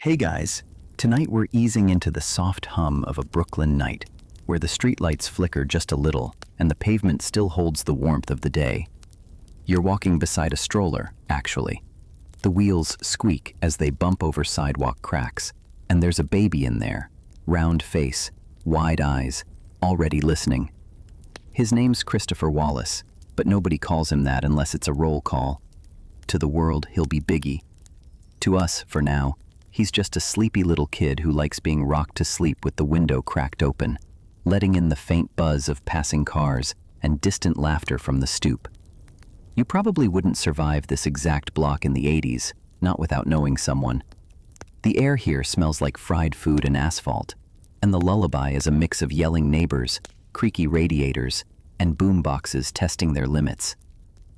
Hey guys, tonight we're easing into the soft hum of a Brooklyn night, where the streetlights flicker just a little and the pavement still holds the warmth of the day. You're walking beside a stroller, actually. The wheels squeak as they bump over sidewalk cracks, and there's a baby in there, round face, wide eyes, already listening. His name's Christopher Wallace, but nobody calls him that unless it's a roll call. To the world, he'll be Biggie. To us, for now, he's just a sleepy little kid who likes being rocked to sleep with the window cracked open, letting in the faint buzz of passing cars and distant laughter from the stoop. You probably wouldn't survive this exact block in the 80s, not without knowing someone. The air here smells like fried food and asphalt, and the lullaby is a mix of yelling neighbors, creaky radiators, and boom boxes testing their limits.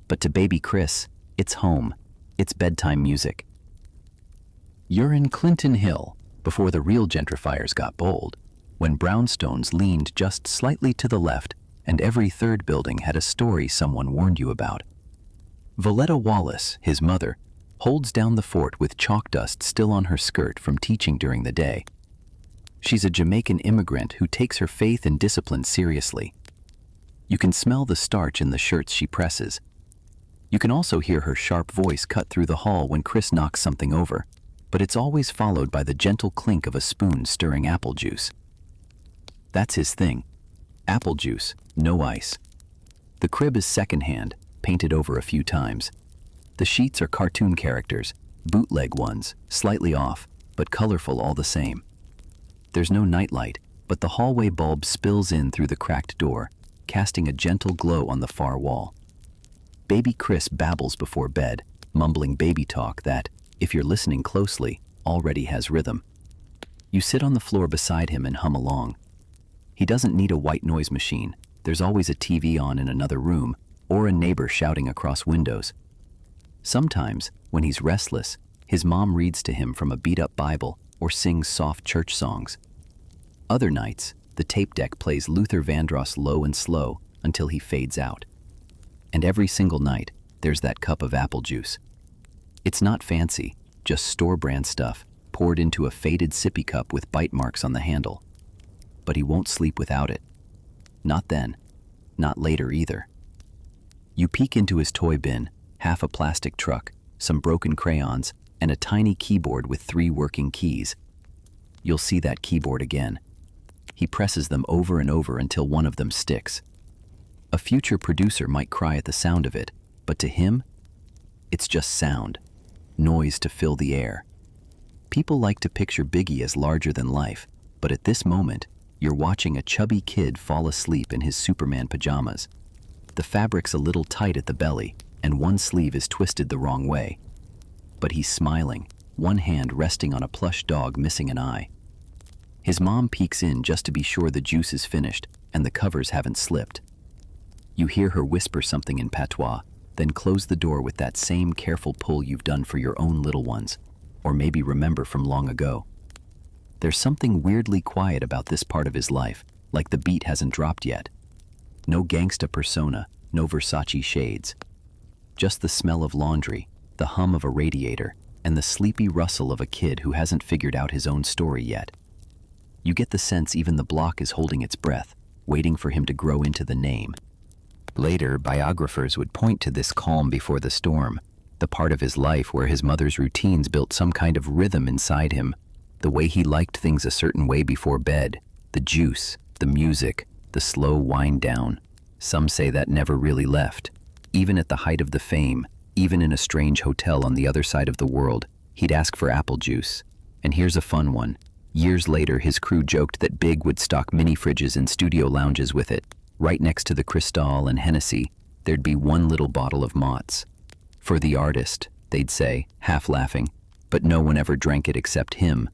But to baby Chris, it's home. It's bedtime music. You're in Clinton Hill, before the real gentrifiers got bold, when brownstones leaned just slightly to the left and every third building had a story someone warned you about. Valletta Wallace, his mother, holds down the fort with chalk dust still on her skirt from teaching during the day. She's a Jamaican immigrant who takes her faith and discipline seriously. You can smell the starch in the shirts she presses. You can also hear her sharp voice cut through the hall when Chris knocks something over, but it's always followed by the gentle clink of a spoon stirring apple juice. That's his thing. Apple juice, no ice. The crib is secondhand, painted over a few times. The sheets are cartoon characters, bootleg ones, slightly off, but colorful all the same. There's no nightlight, but the hallway bulb spills in through the cracked door, casting a gentle glow on the far wall. Baby Chris babbles before bed, mumbling baby talk that, if you're listening closely, already has rhythm. You sit on the floor beside him and hum along. He doesn't need a white noise machine. There's always a TV on in another room, or a neighbor shouting across windows. Sometimes, when he's restless, his mom reads to him from a beat-up Bible or sings soft church songs. Other nights, the tape deck plays Luther Vandross low and slow until he fades out. And every single night, there's that cup of apple juice. It's not fancy, just store-brand stuff, poured into a faded sippy cup with bite marks on the handle. But he won't sleep without it. Not then. Not later either. You peek into his toy bin, half a plastic truck, some broken crayons, and a tiny keyboard with 3 working keys. You'll see that keyboard again. He presses them over and over until one of them sticks. A future producer might cry at the sound of it, but to him, it's just sound. Noise to fill the air. People like to picture Biggie as larger than life, but at this moment, you're watching a chubby kid fall asleep in his Superman pajamas. The fabric's a little tight at the belly, and one sleeve is twisted the wrong way. But he's smiling, one hand resting on a plush dog missing an eye. His mom peeks in just to be sure the juice is finished and the covers haven't slipped. You hear her whisper something in patois, then close the door with that same careful pull you've done for your own little ones, or maybe remember from long ago. There's something weirdly quiet about this part of his life, like the beat hasn't dropped yet. No gangsta persona, no Versace shades. Just the smell of laundry, the hum of a radiator, and the sleepy rustle of a kid who hasn't figured out his own story yet. You get the sense even the block is holding its breath, waiting for him to grow into the name. Later, biographers would point to this calm before the storm, the part of his life where his mother's routines built some kind of rhythm inside him, the way he liked things a certain way before bed, the juice, the music, the slow wind down. Some say that never really left. Even at the height of the fame, even in a strange hotel on the other side of the world, he'd ask for apple juice. And here's a fun one. Years later, his crew joked that Big would stock mini fridges in studio lounges with it. Right next to the Cristal and Hennessy, there'd be one little bottle of Mott's. For the artist, they'd say, half laughing, but no one ever drank it except him.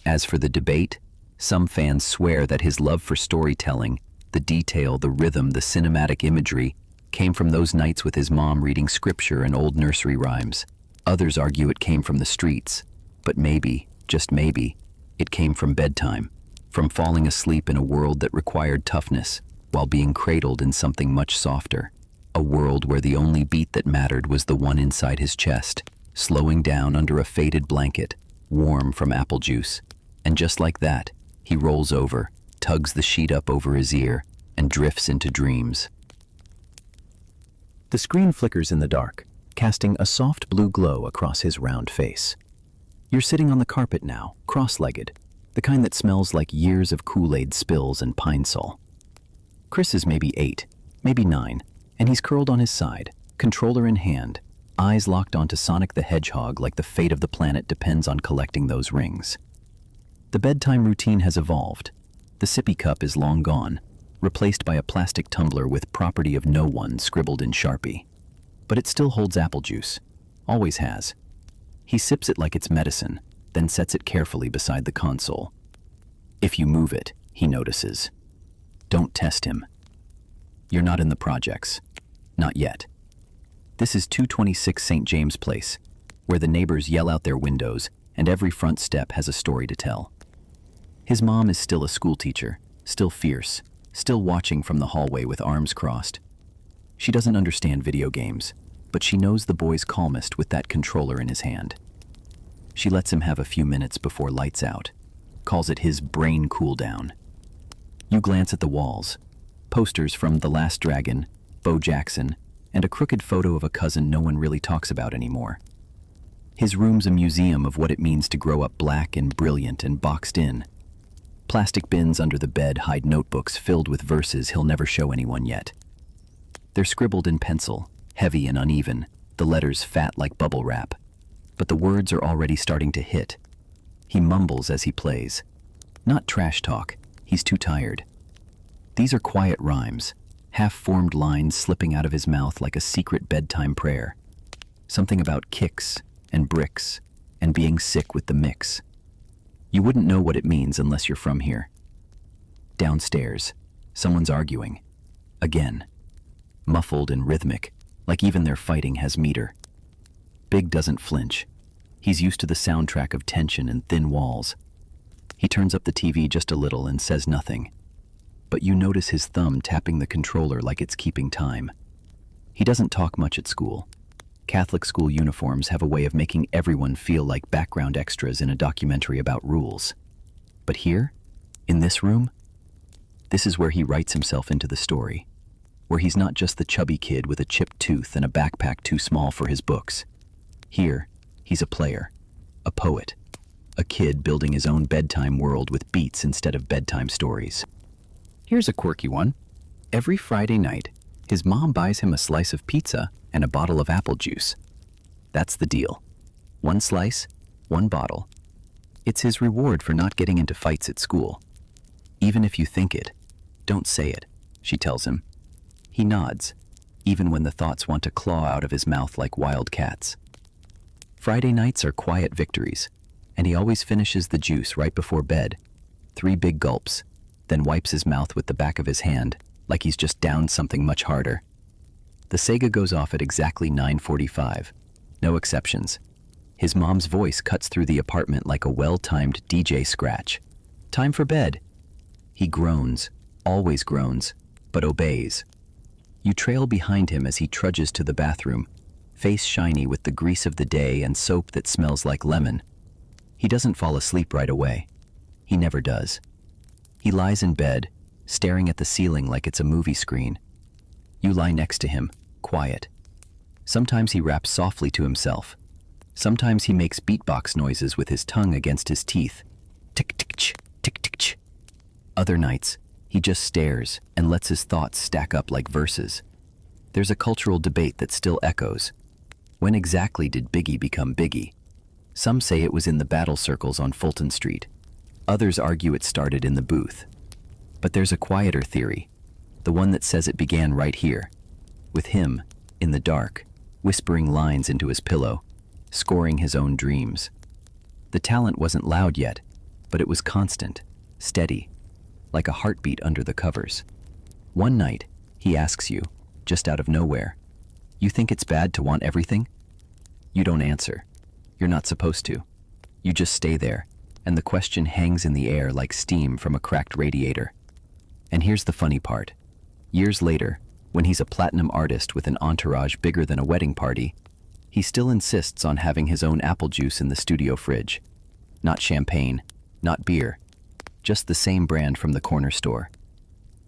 As for the debate, some fans swear that his love for storytelling, the detail, the rhythm, the cinematic imagery, came from those nights with his mom reading scripture and old nursery rhymes. Others argue it came from the streets, but maybe, just maybe, it came from bedtime, from falling asleep in a world that required toughness, while being cradled in something much softer, a world where the only beat that mattered was the one inside his chest, slowing down under a faded blanket, warm from apple juice, and just like that, he rolls over, tugs the sheet up over his ear, and drifts into dreams. The screen flickers in the dark, casting a soft blue glow across his round face. You're sitting on the carpet now, cross-legged, the kind that smells like years of Kool-Aid spills and pine sol. Chris is maybe 8, maybe 9, and he's curled on his side, controller in hand, eyes locked onto Sonic the Hedgehog like the fate of the planet depends on collecting those rings. The bedtime routine has evolved. The sippy cup is long gone, replaced by a plastic tumbler with "property of no one" scribbled in Sharpie. But it still holds apple juice. Always has. He sips it like it's medicine, then sets it carefully beside the console. If you move it, he notices. Don't test him. You're not in the projects. Not yet. This is 226 St. James Place, where the neighbors yell out their windows and every front step has a story to tell. His mom is still a schoolteacher, still fierce, still watching from the hallway with arms crossed. She doesn't understand video games, but she knows the boy's calmest with that controller in his hand. She lets him have a few minutes before lights out, calls it his brain cool down. You glance at the walls, posters from The Last Dragon, Bo Jackson, and a crooked photo of a cousin no one really talks about anymore. His room's a museum of what it means to grow up black and brilliant and boxed in. Plastic bins under the bed hide notebooks filled with verses he'll never show anyone yet. They're scribbled in pencil, heavy and uneven, the letters fat like bubble wrap. But the words are already starting to hit. He mumbles as he plays. Not trash talk, he's too tired. These are quiet rhymes, half-formed lines slipping out of his mouth like a secret bedtime prayer. Something about kicks and bricks and being sick with the mix. You wouldn't know what it means unless you're from here. Downstairs, someone's arguing. Again. Muffled and rhythmic, like even their fighting has meter. Big doesn't flinch. He's used to the soundtrack of tension and thin walls. He turns up the TV just a little and says nothing. But you notice his thumb tapping the controller like it's keeping time. He doesn't talk much at school. Catholic school uniforms have a way of making everyone feel like background extras in a documentary about rules. But here, in this room, this is where he writes himself into the story, where he's not just the chubby kid with a chipped tooth and a backpack too small for his books. Here, he's a player, a poet, a kid building his own bedtime world with beats instead of bedtime stories. Here's a quirky one. Every Friday night, his mom buys him a slice of pizza and a bottle of apple juice. That's the deal. One slice, one bottle. It's his reward for not getting into fights at school. Even if you think it, don't say it, she tells him. He nods, even when the thoughts want to claw out of his mouth like wild cats. Friday nights are quiet victories, and he always finishes the juice right before bed, 3 big gulps, then wipes his mouth with the back of his hand, like he's just downed something much harder. The Sega goes off at exactly 9:45. No exceptions. His mom's voice cuts through the apartment like a well-timed DJ scratch. Time for bed. He groans, always groans, but obeys. You trail behind him as he trudges to the bathroom, face shiny with the grease of the day and soap that smells like lemon. He doesn't fall asleep right away. He never does. He lies in bed, staring at the ceiling like it's a movie screen. You lie next to him, quiet. Sometimes he raps softly to himself. Sometimes he makes beatbox noises with his tongue against his teeth. Tick-tick-ch, tick-tick-ch. Other nights, he just stares and lets his thoughts stack up like verses. There's a cultural debate that still echoes. When exactly did Biggie become Biggie? Some say it was in the battle circles on Fulton Street. Others argue it started in the booth. But there's a quieter theory, the one that says it began right here, with him, in the dark, whispering lines into his pillow, scoring his own dreams. The talent wasn't loud yet, but it was constant, steady, like a heartbeat under the covers. One night, he asks you, just out of nowhere, "You think it's bad to want everything?" You don't answer. You're not supposed to. You just stay there, and the question hangs in the air like steam from a cracked radiator. And here's the funny part. Years later, when he's a platinum artist with an entourage bigger than a wedding party, he still insists on having his own apple juice in the studio fridge. Not champagne, not beer, just the same brand from the corner store.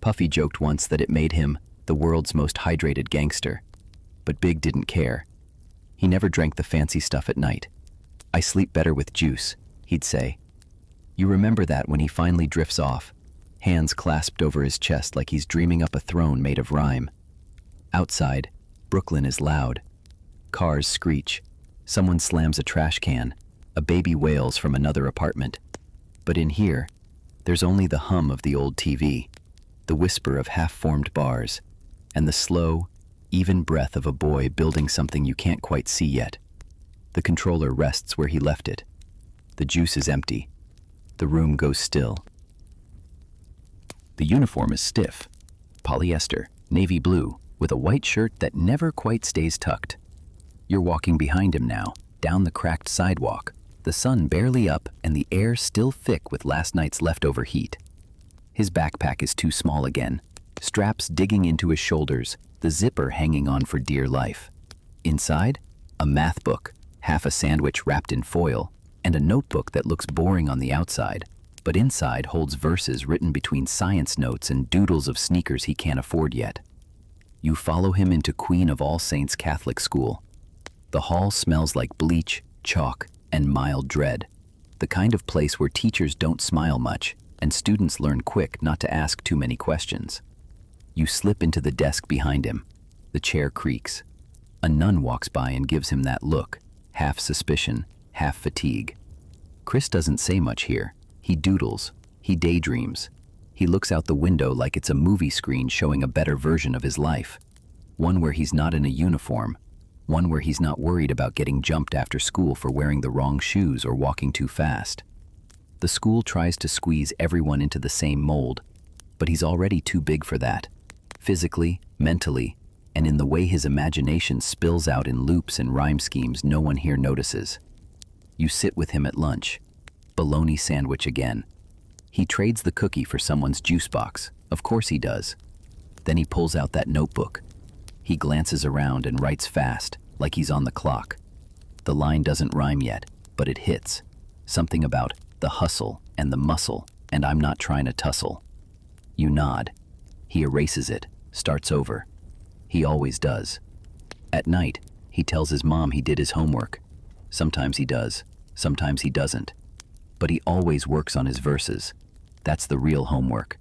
Puffy joked once that it made him the world's most hydrated gangster, but Big didn't care. He never drank the fancy stuff at night. "I sleep better with juice," he'd say. You remember that when he finally drifts off, hands clasped over his chest like he's dreaming up a throne made of rhyme. Outside, Brooklyn is loud. Cars screech. Someone slams a trash can. A baby wails from another apartment. But in here, there's only the hum of the old TV, the whisper of half-formed bars, and the slow, even breath of a boy building something you can't quite see yet. The controller rests where he left it. The juice is empty. The room goes still. The uniform is stiff, polyester, navy blue, with a white shirt that never quite stays tucked. You're walking behind him now, down the cracked sidewalk, the sun barely up and the air still thick with last night's leftover heat. His backpack is too small again, straps digging into his shoulders, the zipper hanging on for dear life. Inside, a math book, half a sandwich wrapped in foil, and a notebook that looks boring on the outside, but inside holds verses written between science notes and doodles of sneakers he can't afford yet. You follow him into Queen of All Saints Catholic School. The hall smells like bleach, chalk, and mild dread, the kind of place where teachers don't smile much and students learn quick not to ask too many questions. You slip into the desk behind him. The chair creaks. A nun walks by and gives him that look, half suspicion, half fatigue. Chris doesn't say much here. He doodles. He daydreams. He looks out the window like it's a movie screen showing a better version of his life. One where he's not in a uniform. One where he's not worried about getting jumped after school for wearing the wrong shoes or walking too fast. The school tries to squeeze everyone into the same mold, but he's already too big for that. Physically, mentally, and in the way his imagination spills out in loops and rhyme schemes no one here notices. You sit with him at lunch. Bologna sandwich again. He trades the cookie for someone's juice box. Of course he does. Then he pulls out that notebook. He glances around and writes fast, like he's on the clock. The line doesn't rhyme yet, but it hits. Something about the hustle and the muscle, and I'm not trying to tussle. You nod. He erases it, starts over. He always does. At night, he tells his mom he did his homework. Sometimes he does, sometimes he doesn't. But he always works on his verses. That's the real homework.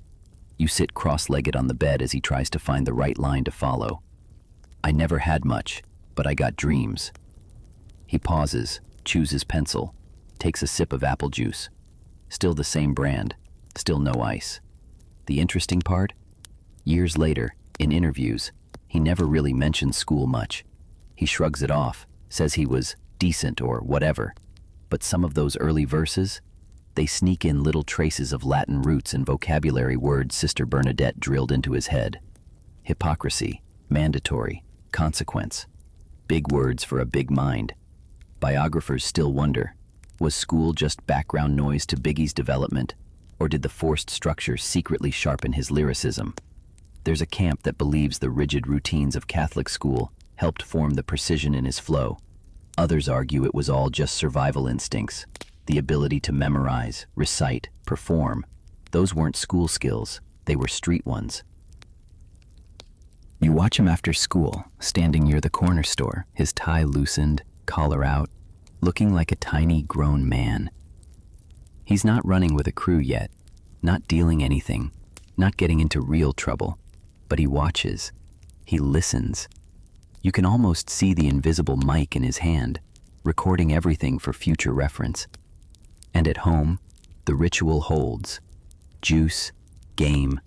You sit cross-legged on the bed as he tries to find the right line to follow. I never had much, but I got dreams. He pauses, chews his pencil, takes a sip of apple juice. Still the same brand, still no ice. The interesting part? Years later, in interviews, he never really mentions school much. He shrugs it off, says he was decent or whatever. But some of those early verses, they sneak in little traces of Latin roots and vocabulary words Sister Bernadette drilled into his head. Hypocrisy, mandatory, consequence. Big words for a big mind. Biographers still wonder, was school just background noise to Biggie's development, or did the forced structure secretly sharpen his lyricism? There's a camp that believes the rigid routines of Catholic school helped form the precision in his flow. Others argue it was all just survival instincts, the ability to memorize, recite, perform. Those weren't school skills, they were street ones. You watch him after school, standing near the corner store, his tie loosened, collar out, looking like a tiny grown man. He's not running with a crew yet, not dealing anything, not getting into real trouble, but he watches, he listens. You can almost see the invisible mic in his hand, recording everything for future reference. And at home, the ritual holds. Juice, game,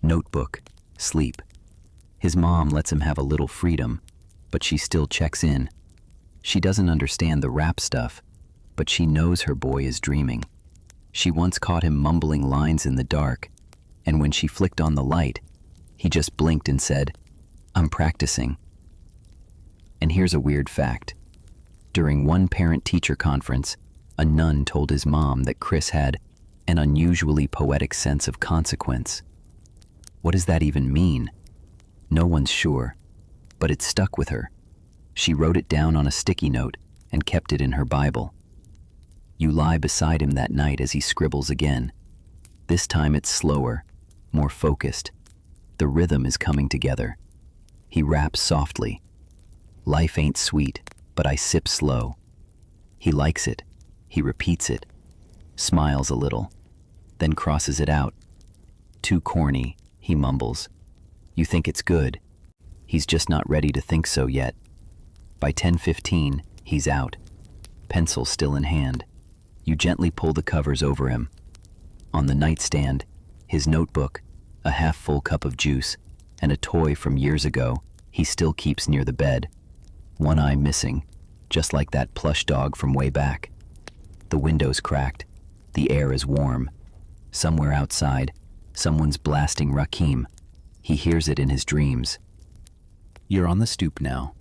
notebook, sleep. His mom lets him have a little freedom, but she still checks in. She doesn't understand the rap stuff, but she knows her boy is dreaming. She once caught him mumbling lines in the dark, and when she flicked on the light, he just blinked and said, "I'm practicing." And here's a weird fact. During one parent-teacher conference, a nun told his mom that Chris had an unusually poetic sense of consequence. What does that even mean? No one's sure, but it stuck with her. She wrote it down on a sticky note and kept it in her Bible. You lie beside him that night as he scribbles again. This time it's slower, more focused. The rhythm is coming together. He raps softly. Life ain't sweet, but I sip slow. He likes it. He repeats it. Smiles a little. Then crosses it out. Too corny, he mumbles. You think it's good. He's just not ready to think so yet. By 10:15, he's out. Pencil still in hand. You gently pull the covers over him. On the nightstand, his notebook, a half-full cup of juice, and a toy from years ago he still keeps near the bed. One eye missing, just like that plush dog from way back. The window's cracked. The air is warm. Somewhere outside, someone's blasting Rakim. He hears it in his dreams. You're on the stoop now.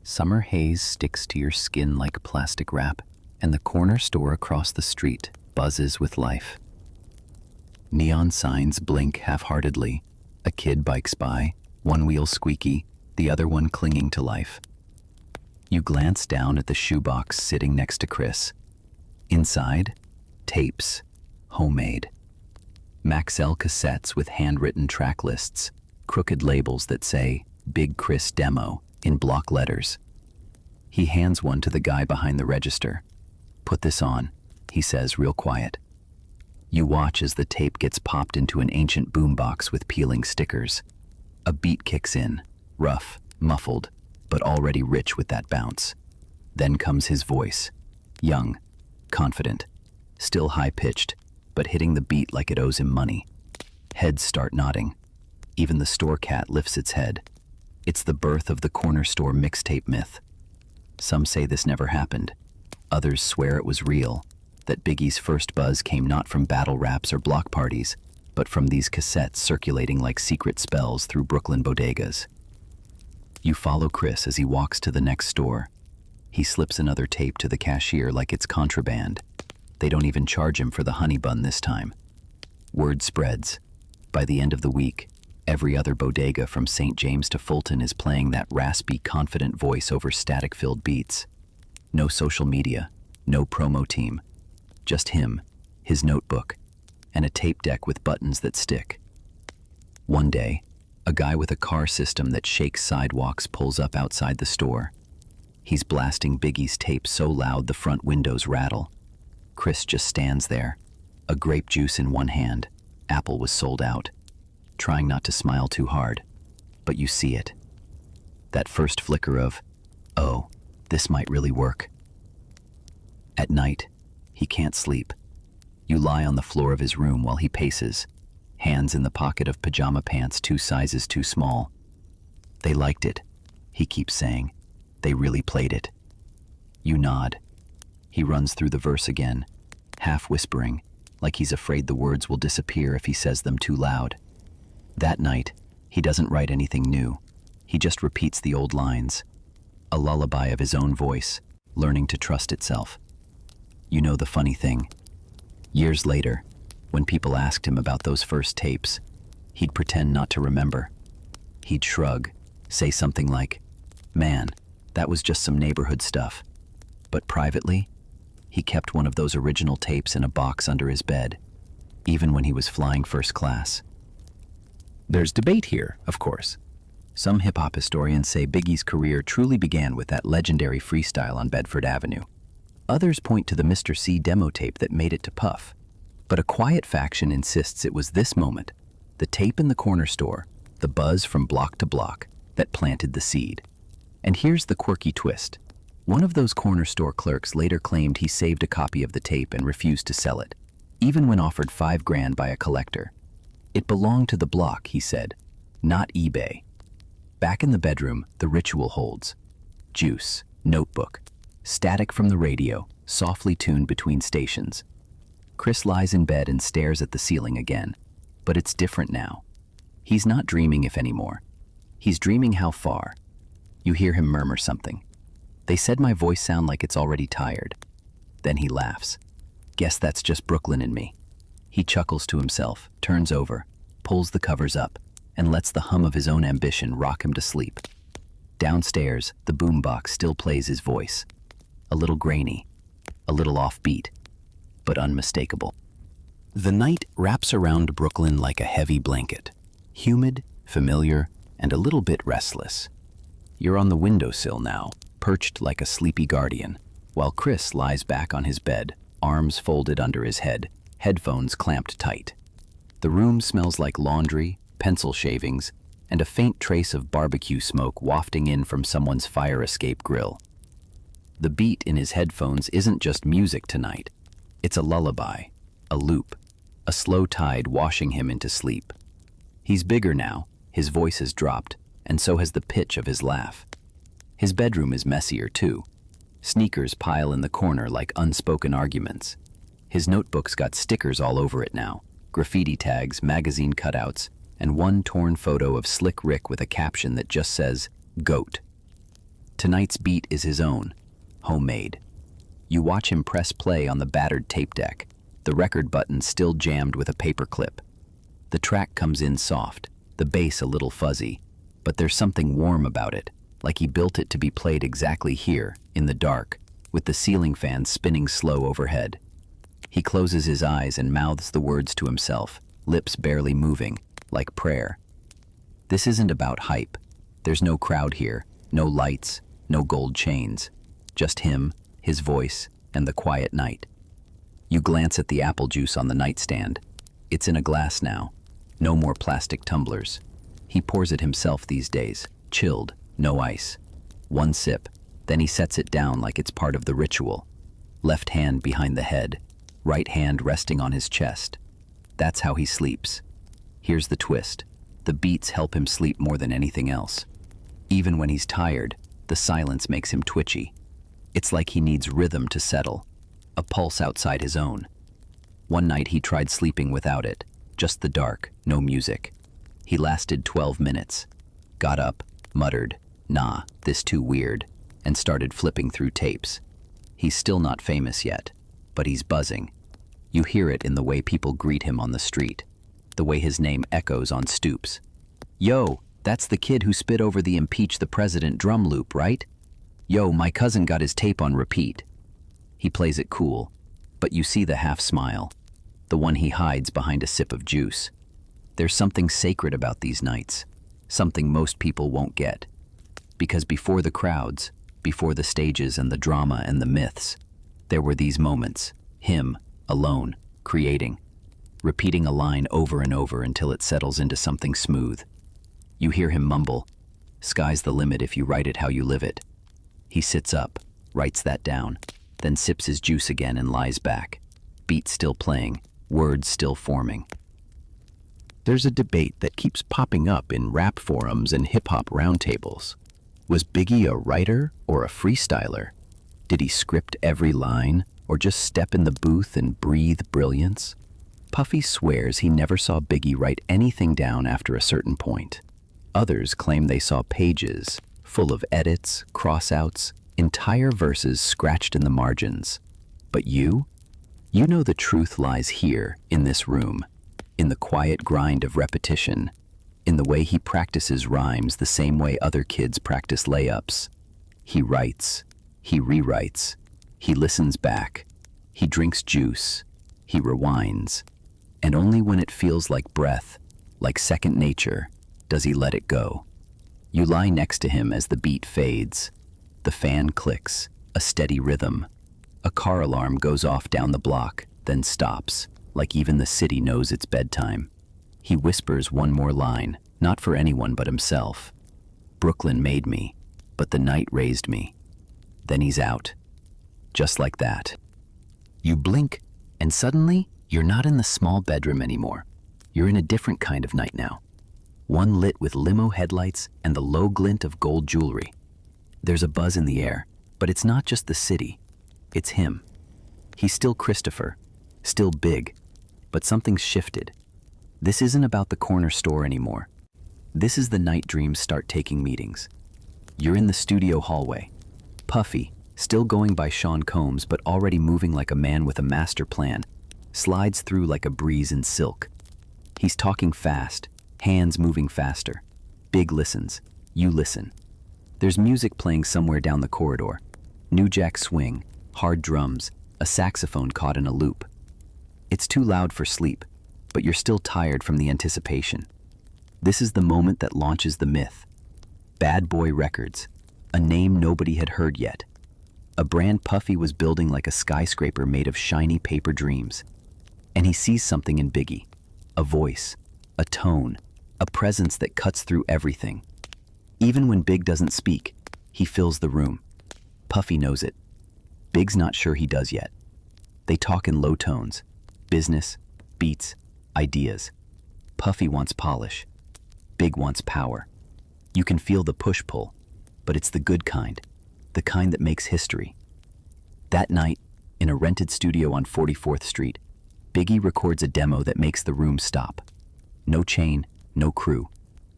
Summer haze sticks to your skin like plastic wrap, and the corner store across the street buzzes with life. Neon signs blink half-heartedly. A kid bikes by, one wheel squeaky, the other one clinging to life. You glance down at the shoebox sitting next to Chris. Inside, tapes, homemade. Maxell cassettes with handwritten track lists, crooked labels that say Big Chris Demo in block letters. He hands one to the guy behind the register. Put this on, he says real quiet. You watch as the tape gets popped into an ancient boombox with peeling stickers. A beat kicks in, rough, muffled, but already rich with that bounce. Then comes his voice, young, confident, still high-pitched, but hitting the beat like it owes him money. Heads start nodding. Even the store cat lifts its head. It's the birth of the corner store mixtape myth. Some say this never happened. Others swear it was real, that Biggie's first buzz came not from battle raps or block parties, but from these cassettes circulating like secret spells through Brooklyn bodegas. You follow Chris as he walks to the next store. He slips another tape to the cashier like it's contraband. They don't even charge him for the honey bun this time. Word spreads. By the end of the week, every other bodega from St. James to Fulton is playing that raspy, confident voice over static-filled beats. No social media, no promo team. Just him, his notebook, and a tape deck with buttons that stick. One day, a guy with a car system that shakes sidewalks pulls up outside the store. He's blasting Biggie's tape so loud the front windows rattle. Chris just stands there, a grape juice in one hand. Apple was sold out. Trying not to smile too hard, but you see it. That first flicker of, oh, this might really work. At night, he can't sleep. You lie on the floor of his room while he paces, hands in the pocket of pajama pants 2 sizes too small. They liked it, he keeps saying. They really played it. You nod. He runs through the verse again, half whispering, like he's afraid the words will disappear if he says them too loud. That night, he doesn't write anything new. He just repeats the old lines, a lullaby of his own voice, learning to trust itself. You know the funny thing. Years later, when people asked him about those first tapes, he'd pretend not to remember. He'd shrug, say something like, "Man, that was just some neighborhood stuff." But privately, he kept one of those original tapes in a box under his bed, even when he was flying first class. There's debate here, of course. Some hip-hop historians say Biggie's career truly began with that legendary freestyle on Bedford Avenue. Others point to the Mr. C demo tape that made it to Puff. But a quiet faction insists it was this moment, the tape in the corner store, the buzz from block to block, that planted the seed. And here's the quirky twist. One of those corner store clerks later claimed he saved a copy of the tape and refused to sell it, even when offered $5,000 by a collector. It belonged to the block, he said, not eBay. Back in the bedroom, the ritual holds. Juice, notebook, static from the radio, softly tuned between stations. Chris lies in bed and stares at the ceiling again, but it's different now. He's not dreaming if anymore. He's dreaming how far. You hear him murmur something. They said my voice sound like it's already tired. Then he laughs. Guess that's just Brooklyn in me. He chuckles to himself, turns over, pulls the covers up, and lets the hum of his own ambition rock him to sleep. Downstairs, the boombox still plays his voice. A little grainy, a little offbeat, but unmistakable. The night wraps around Brooklyn like a heavy blanket, humid, familiar, and a little bit restless. You're on the windowsill now, perched like a sleepy guardian, while Chris lies back on his bed, arms folded under his head, headphones clamped tight. The room smells like laundry, pencil shavings, and a faint trace of barbecue smoke wafting in from someone's fire escape grill. The beat in his headphones isn't just music tonight. It's a lullaby, a loop, a slow tide washing him into sleep. He's bigger now, his voice has dropped, and so has the pitch of his laugh. His bedroom is messier too. Sneakers pile in the corner like unspoken arguments. His notebook's got stickers all over it now, graffiti tags, magazine cutouts, and one torn photo of Slick Rick with a caption that just says, "GOAT." Tonight's beat is his own, homemade. You watch him press play on the battered tape deck, the record button still jammed with a paper clip. The track comes in soft, the bass a little fuzzy, but there's something warm about it, like he built it to be played exactly here, in the dark, with the ceiling fan spinning slow overhead. He closes his eyes and mouths the words to himself, lips barely moving, like prayer. This isn't about hype. There's no crowd here, no lights, no gold chains. Just him, his voice, and the quiet night. You glance at the apple juice on the nightstand. It's in a glass now. No more plastic tumblers. He pours it himself these days, chilled, no ice. One sip, then he sets it down like it's part of the ritual. Left hand behind the head, right hand resting on his chest. That's how he sleeps. Here's the twist. The beats help him sleep more than anything else. Even when he's tired, the silence makes him twitchy. It's like he needs rhythm to settle, a pulse outside his own. One night he tried sleeping without it, just the dark, no music. He lasted 12 minutes, got up, muttered, "Nah, this too weird," and started flipping through tapes. He's still not famous yet, but he's buzzing. You hear it in the way people greet him on the street, the way his name echoes on stoops. "Yo, that's the kid who spit over the impeach the president drum loop, right? Yo, my cousin got his tape on repeat." He plays it cool, but you see the half smile, the one he hides behind a sip of juice. There's something sacred about these nights, something most people won't get. Because before the crowds, before the stages and the drama and the myths, there were these moments, him, alone, creating, repeating a line over and over until it settles into something smooth. You hear him mumble, "Sky's the limit if you write it how you live it." He sits up, writes that down, then sips his juice again and lies back. Beat still playing, words still forming. There's a debate that keeps popping up in rap forums and hip-hop roundtables. Was Biggie a writer or a freestyler? Did he script every line, or just step in the booth and breathe brilliance? Puffy swears he never saw Biggie write anything down after a certain point. Others claim they saw pages full of edits, crossouts, entire verses scratched in the margins. But you know the truth lies here, in this room, in the quiet grind of repetition, in the way he practices rhymes the same way other kids practice layups. He writes, he rewrites, he listens back, he drinks juice, he rewinds, and only when it feels like breath, like second nature, does he let it go. You lie next to him as the beat fades. The fan clicks, a steady rhythm. A car alarm goes off down the block, then stops, like even the city knows it's bedtime. He whispers one more line, not for anyone but himself. "Brooklyn made me, but the night raised me." Then he's out. Just like that. You blink, and suddenly, you're not in the small bedroom anymore. You're in a different kind of night now. One lit with limo headlights and the low glint of gold jewelry. There's a buzz in the air, but it's not just the city. It's him. He's still Christopher, still big, but something's shifted. This isn't about the corner store anymore. This is the night dreams start taking meetings. You're in the studio hallway. Puffy, still going by Sean Combs but already moving like a man with a master plan, slides through like a breeze in silk. He's talking fast, hands moving faster. Big listens. You listen. There's music playing somewhere down the corridor. New Jack swing, hard drums, a saxophone caught in a loop. It's too loud for sleep, but you're still tired from the anticipation. This is the moment that launches the myth. Bad Boy Records, a name nobody had heard yet. A brand Puffy was building like a skyscraper made of shiny paper dreams. And he sees something in Biggie. A voice, a tone, a presence that cuts through everything. Even when Big doesn't speak, he fills the room. Puffy knows it. Big's not sure he does yet. They talk in low tones. Business, beats, ideas. Puffy wants polish. Big wants power. You can feel the push-pull, but it's the good kind, the kind that makes history. That night, in a rented studio on 44th Street, Biggie records a demo that makes the room stop. No chain, no crew,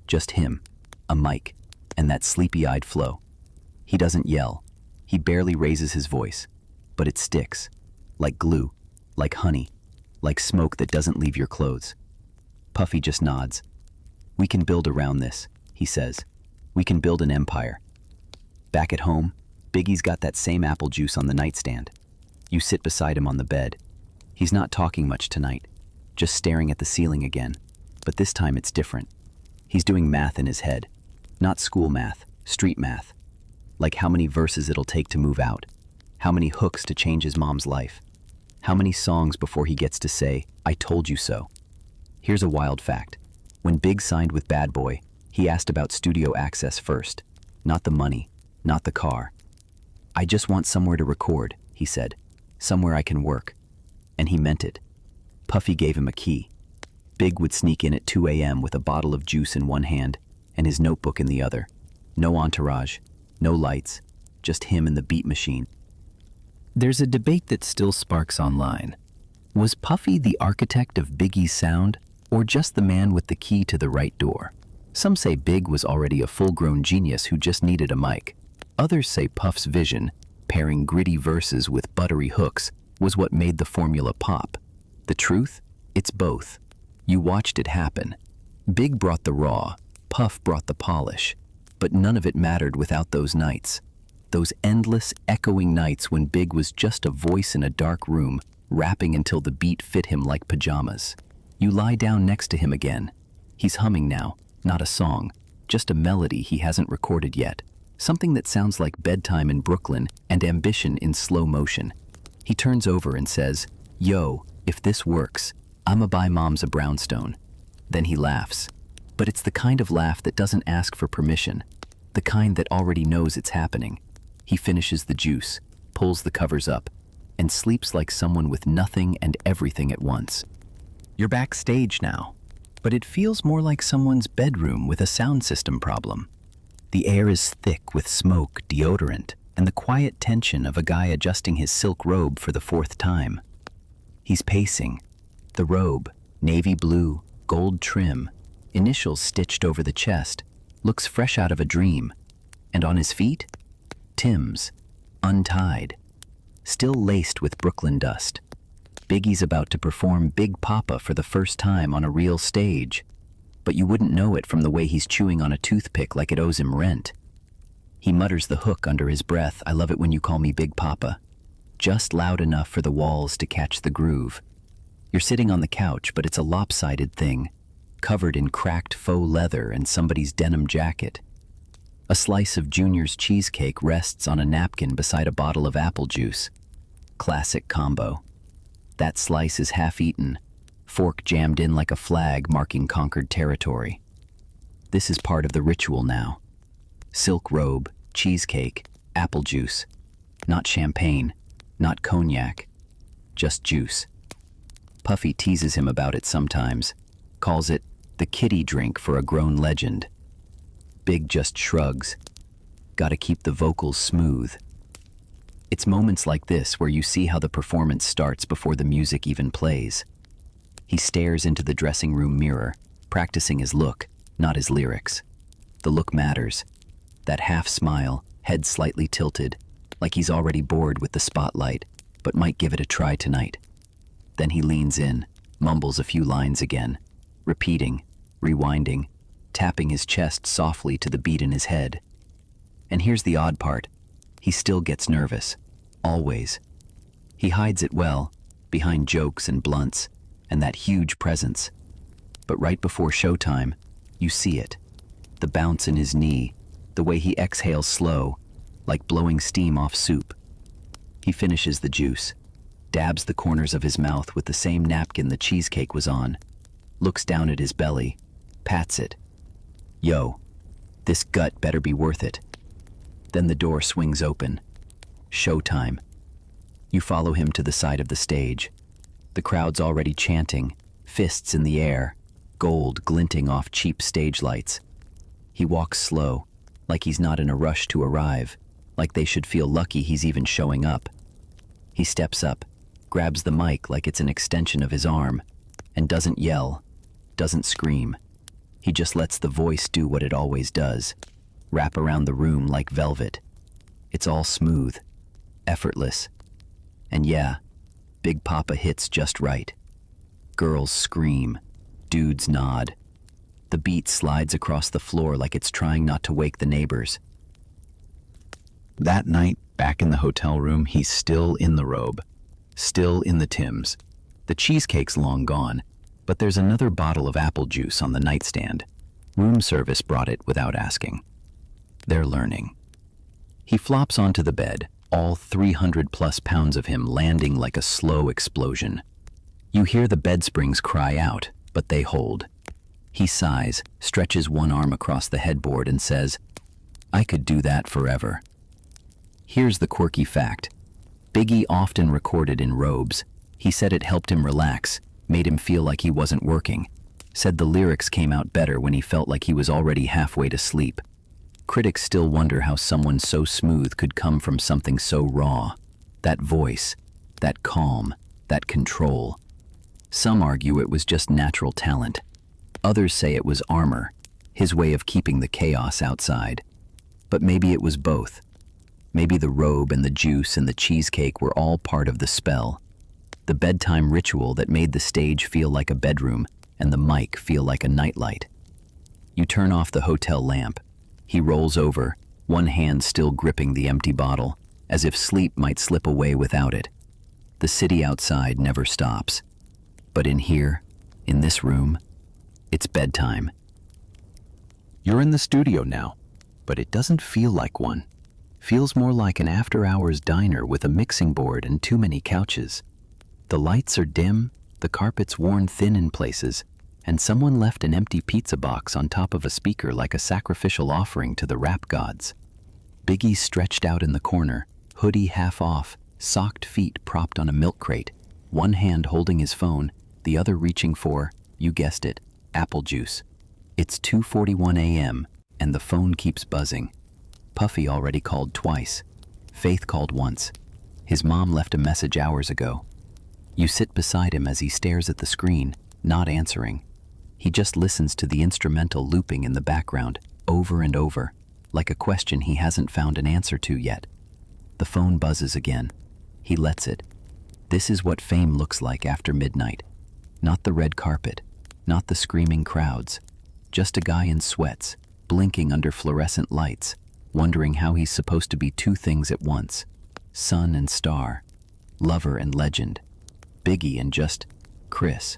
just him, a mic, and that sleepy-eyed flow. He doesn't yell. He barely raises his voice, but it sticks, like glue, like honey, like smoke that doesn't leave your clothes. Puffy just nods. We can build around this, he says. We can build an empire. Back at home, Biggie's got that same apple juice on the nightstand. You sit beside him on the bed. He's not talking much tonight, just staring at the ceiling again. But this time it's different. He's doing math in his head. Not school math, street math. Like how many verses it'll take to move out. How many hooks to change his mom's life. How many songs before he gets to say, I told you so. Here's a wild fact. When Big signed with Bad Boy, he asked about studio access first. Not the money, not the car. I just want somewhere to record, he said. Somewhere I can work. And he meant it. Puffy gave him a key. Big would sneak in at 2 a.m. with a bottle of juice in one hand and his notebook in the other. No entourage, no lights, just him and the beat machine. There's a debate that still sparks online. Was Puffy the architect of Biggie's sound, or just the man with the key to the right door? Some say Big was already a full-grown genius who just needed a mic. Others say Puff's vision, pairing gritty verses with buttery hooks, was what made the formula pop. The truth? It's both. You watched it happen. Big brought the raw, Puff brought the polish. But none of it mattered without those nights. Those endless, echoing nights when Big was just a voice in a dark room, rapping until the beat fit him like pajamas. You lie down next to him again. He's humming now, not a song, just a melody he hasn't recorded yet. Something that sounds like Bedtime in Brooklyn and Ambition in slow motion. He turns over and says, Yo, if this works, I'ma buy Mom's a brownstone. Then he laughs. But it's the kind of laugh that doesn't ask for permission. The kind that already knows it's happening. He finishes the juice, pulls the covers up, and sleeps like someone with nothing and everything at once. You're backstage now, but it feels more like someone's bedroom with a sound system problem. The air is thick with smoke, deodorant, and the quiet tension of a guy adjusting his silk robe for the 4th time. He's pacing. The robe, navy blue, gold trim, initials stitched over the chest, looks fresh out of a dream. And on his feet? Tim's, untied, still laced with Brooklyn dust. Biggie's about to perform Big Papa for the first time on a real stage, but you wouldn't know it from the way he's chewing on a toothpick like it owes him rent. He mutters the hook under his breath, I love it when you call me Big Papa, just loud enough for the walls to catch the groove. You're sitting on the couch, but it's a lopsided thing, covered in cracked faux leather and somebody's denim jacket. A slice of Junior's cheesecake rests on a napkin beside a bottle of apple juice. Classic combo. That slice is half-eaten, fork jammed in like a flag marking conquered territory. This is part of the ritual now. Silk robe, cheesecake, apple juice. Not champagne, not cognac, just juice. Puffy teases him about it sometimes, calls it the kiddie drink for a grown legend. Big just shrugs. Gotta keep the vocals smooth. It's moments like this where you see how the performance starts before the music even plays. He stares into the dressing room mirror, practicing his look, not his lyrics. The look matters. That half smile, head slightly tilted, like he's already bored with the spotlight, but might give it a try tonight. Then he leans in, mumbles a few lines again, repeating, rewinding, tapping his chest softly to the beat in his head. And here's the odd part. He still gets nervous. Always. He hides it well, behind jokes and blunts, and that huge presence. But right before showtime, you see it. The bounce in his knee, the way he exhales slow, like blowing steam off soup. He finishes the juice, dabs the corners of his mouth with the same napkin the cheesecake was on, looks down at his belly, pats it. Yo, this gut better be worth it. Then the door swings open. Showtime. You follow him to the side of the stage. The crowd's already chanting, fists in the air, gold glinting off cheap stage lights. He walks slow, like he's not in a rush to arrive, like they should feel lucky he's even showing up. He steps up, grabs the mic like it's an extension of his arm, and doesn't yell, doesn't scream. He just lets the voice do what it always does, wrap around the room like velvet. It's all smooth, effortless. And yeah, Big Papa hits just right. Girls scream, dudes nod. The beat slides across the floor like it's trying not to wake the neighbors. That night, back in the hotel room, he's still in the robe, still in the Timbs. The cheesecake's long gone, but there's another bottle of apple juice on the nightstand. Room service brought it without asking. They're learning. He flops onto the bed, all 300+ pounds of him landing like a slow explosion. You hear the bed springs cry out, but they hold. He sighs, stretches one arm across the headboard and says, "I could do that forever." Here's the quirky fact. Biggie often recorded in robes. He said it helped him relax, made him feel like he wasn't working. Said the lyrics came out better when he felt like he was already halfway to sleep. Critics still wonder how someone so smooth could come from something so raw. That voice, that calm, that control. Some argue it was just natural talent. Others say it was armor, his way of keeping the chaos outside. But maybe it was both. Maybe the robe and the juice and the cheesecake were all part of the spell. The bedtime ritual that made the stage feel like a bedroom and the mic feel like a nightlight. You turn off the hotel lamp. He rolls over, one hand still gripping the empty bottle, as if sleep might slip away without it. The city outside never stops. But in here, in this room, it's bedtime. You're in the studio now, but it doesn't feel like one. Feels more like an after-hours diner with a mixing board and too many couches. The lights are dim, the carpet's worn thin in places, and someone left an empty pizza box on top of a speaker like a sacrificial offering to the rap gods. Biggie's stretched out in the corner, hoodie half off, socked feet propped on a milk crate, one hand holding his phone, the other reaching for, you guessed it, apple juice. It's 2:41 a.m., and the phone keeps buzzing. Puffy already called twice. Faith called once. His mom left a message hours ago. You sit beside him as he stares at the screen, not answering. He just listens to the instrumental looping in the background, over and over, like a question he hasn't found an answer to yet. The phone buzzes again. He lets it. This is what fame looks like after midnight. Not the red carpet, not the screaming crowds, just a guy in sweats, blinking under fluorescent lights, wondering how he's supposed to be two things at once, sun and star, lover and legend, Biggie and just Chris.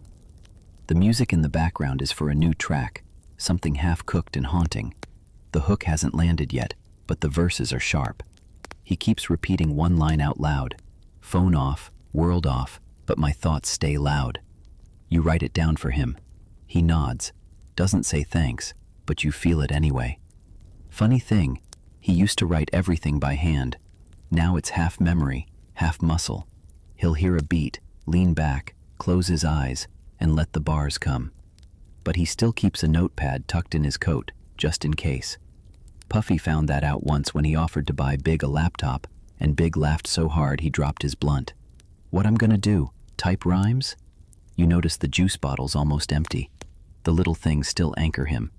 The music in the background is for a new track, something half-cooked and haunting. The hook hasn't landed yet, but the verses are sharp. He keeps repeating one line out loud, phone off, world off, but my thoughts stay loud. You write it down for him. He nods, doesn't say thanks, but you feel it anyway. Funny thing, he used to write everything by hand. Now it's half memory, half muscle. He'll hear a beat, lean back, close his eyes, and let the bars come. But he still keeps a notepad tucked in his coat, just in case. Puffy found that out once when he offered to buy Big a laptop, and Big laughed so hard he dropped his blunt. What I'm gonna do, type rhymes? You notice the juice bottle's almost empty. The little things still anchor him.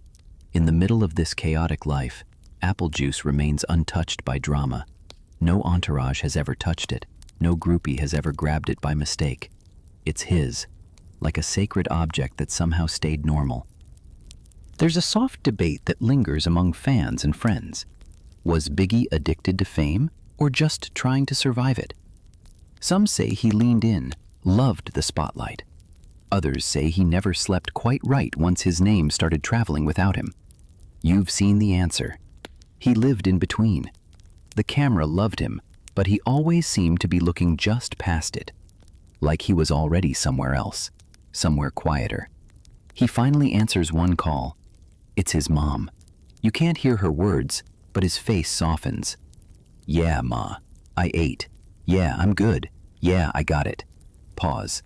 In the middle of this chaotic life, apple juice remains untouched by drama. No entourage has ever touched it. No groupie has ever grabbed it by mistake. It's his, like a sacred object that somehow stayed normal. There's a soft debate that lingers among fans and friends. Was Biggie addicted to fame, or just trying to survive it? Some say he leaned in, loved the spotlight. Others say he never slept quite right once his name started traveling without him. You've seen the answer. He lived in between. The camera loved him, but he always seemed to be looking just past it, like he was already somewhere else, somewhere quieter. He finally answers one call. It's his mom. You can't hear her words, but his face softens. Yeah, Ma. I ate. Yeah, I'm good. Yeah, I got it. Pause.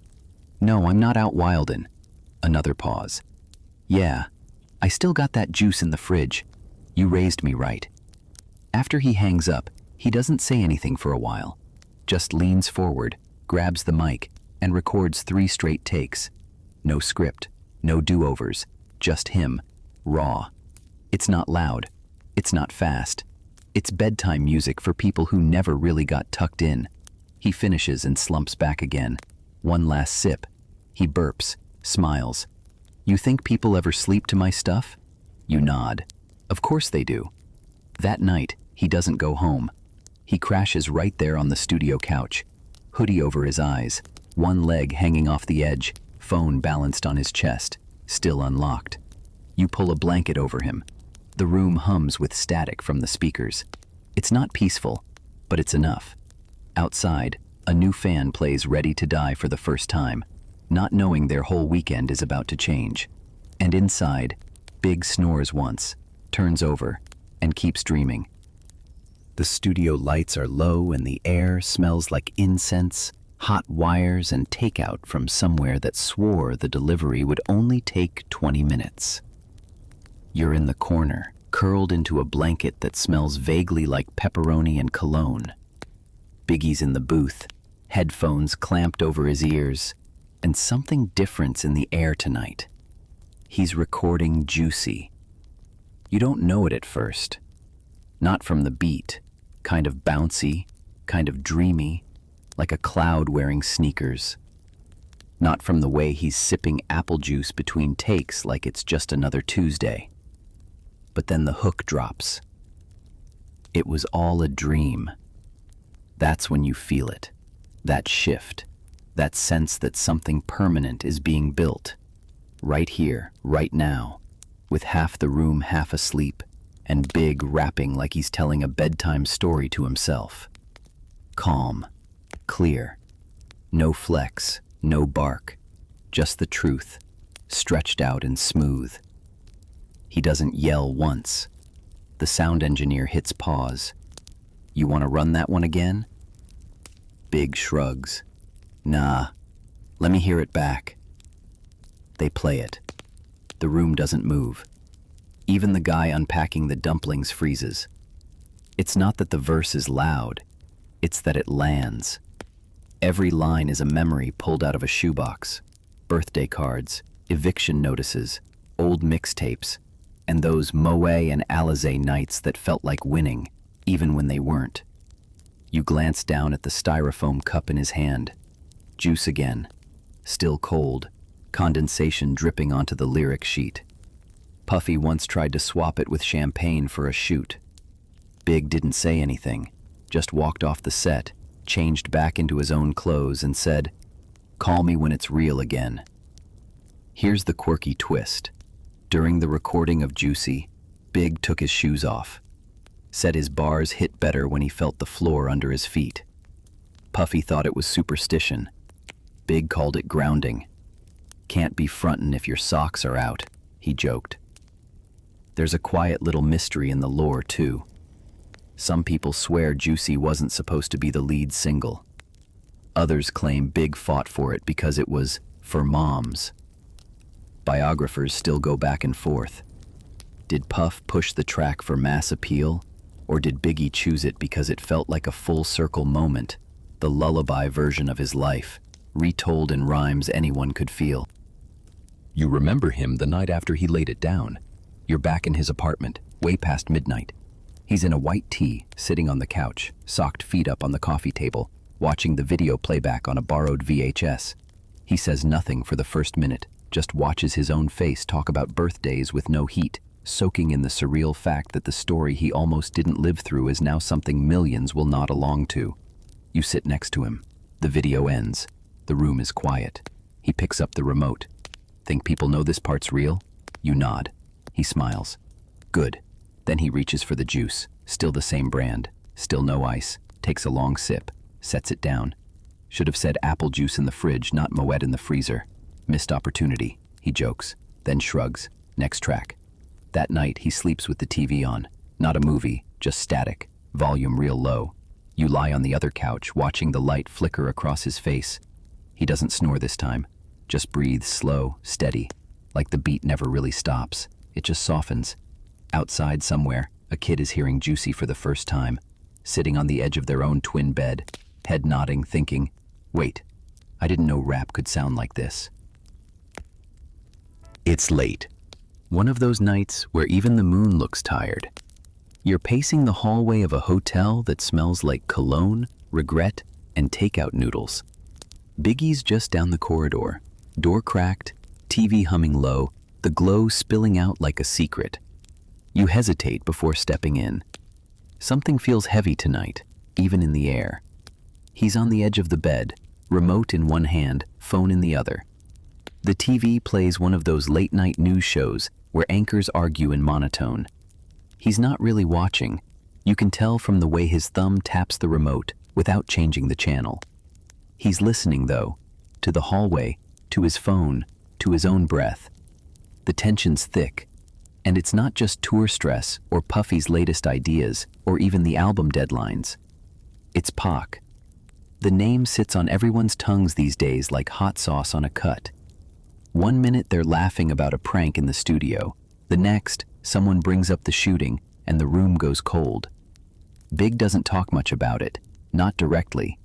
No, I'm not out wildin'. Another pause. Yeah, I still got that juice in the fridge. You raised me right. After he hangs up, he doesn't say anything for a while, just leans forward, grabs the mic, and records 3 straight takes. No script, no do-overs, just him, raw. It's not loud, it's not fast. It's bedtime music for people who never really got tucked in. He finishes and slumps back again. One last sip. He burps, smiles. You think people ever sleep to my stuff? You nod. Of course they do. That night, he doesn't go home. He crashes right there on the studio couch, hoodie over his eyes, one leg hanging off the edge, phone balanced on his chest, still unlocked. You pull a blanket over him. The room hums with static from the speakers. It's not peaceful, but it's enough. Outside, a new fan plays Ready to Die for the first time, not knowing their whole weekend is about to change. And inside, Big snores once, turns over, and keeps dreaming. The studio lights are low and the air smells like incense, hot wires, and takeout from somewhere that swore the delivery would only take 20 minutes. You're in the corner, curled into a blanket that smells vaguely like pepperoni and cologne. Biggie's in the booth, headphones clamped over his ears, and something different's in the air tonight. He's recording Juicy. You don't know it at first. Not from the beat, kind of bouncy, kind of dreamy, like a cloud wearing sneakers. Not from the way he's sipping apple juice between takes like it's just another Tuesday. But then the hook drops. It was all a dream. That's when you feel it, that shift, that sense that something permanent is being built. Right here, right now, with half the room half asleep, and Big rapping like he's telling a bedtime story to himself. Calm, clear, no flex, no bark, just the truth, stretched out and smooth. He doesn't yell once. The sound engineer hits pause. You want to run that one again? Big shrugs. Nah, let me hear it back. They play it. The room doesn't move. Even the guy unpacking the dumplings freezes. It's not that the verse is loud, it's that it lands. Every line is a memory pulled out of a shoebox. Birthday cards, eviction notices, old mixtapes, and those Moe and Alizé nights that felt like winning, even when they weren't. You glance down at the styrofoam cup in his hand. Juice again. Still cold, condensation dripping onto the lyric sheet. Puffy once tried to swap it with champagne for a shoot. Big didn't say anything, just walked off the set, changed back into his own clothes and said, "Call me when it's real again." Here's the quirky twist. During the recording of Juicy, Big took his shoes off. Said his bars hit better when he felt the floor under his feet. Puffy thought it was superstition. Big called it grounding. Can't be frontin' if your socks are out, he joked. There's a quiet little mystery in the lore, too. Some people swear Juicy wasn't supposed to be the lead single. Others claim Big fought for it because it was for moms. Biographers still go back and forth. Did Puff push the track for mass appeal, or did Biggie choose it because it felt like a full-circle moment, the lullaby version of his life, retold in rhymes anyone could feel? You remember him the night after he laid it down. You're back in his apartment, way past midnight. He's in a white tee, sitting on the couch, socked feet up on the coffee table, watching the video playback on a borrowed VHS. He says nothing for the first minute, just watches his own face talk about birthdays with no heat, soaking in the surreal fact that the story he almost didn't live through is now something millions will nod along to. You sit next to him. The video ends. The room is quiet. He picks up the remote. Think people know this part's real? You nod. He smiles. Good. Then he reaches for the juice. Still the same brand. Still no ice. Takes a long sip. Sets it down. Should have said apple juice in the fridge, not Moet in the freezer. Missed opportunity, he jokes, then shrugs. Next track. That night, he sleeps with the TV on. Not a movie, just static. Volume real low. You lie on the other couch, watching the light flicker across his face. He doesn't snore this time. Just breathes slow, steady. Like the beat never really stops. It just softens. Outside somewhere, a kid is hearing Juicy for the first time. Sitting on the edge of their own twin bed. Head nodding, thinking, wait, I didn't know rap could sound like this. It's late. One of those nights where even the moon looks tired. You're pacing the hallway of a hotel that smells like cologne, regret, and takeout noodles. Biggie's just down the corridor. Door cracked, TV humming low, the glow spilling out like a secret. You hesitate before stepping in. Something feels heavy tonight, even in the air. He's on the edge of the bed, remote in one hand, phone in the other. The TV plays one of those late-night news shows where anchors argue in monotone. He's not really watching. You can tell from the way his thumb taps the remote without changing the channel. He's listening, though, to the hallway, to his phone, to his own breath. The tension's thick, and it's not just tour stress or Puffy's latest ideas or even the album deadlines. It's Pac. The name sits on everyone's tongues these days like hot sauce on a cut. One minute they're laughing about a prank in the studio. The next, someone brings up the shooting and the room goes cold. Big doesn't talk much about it, not directly.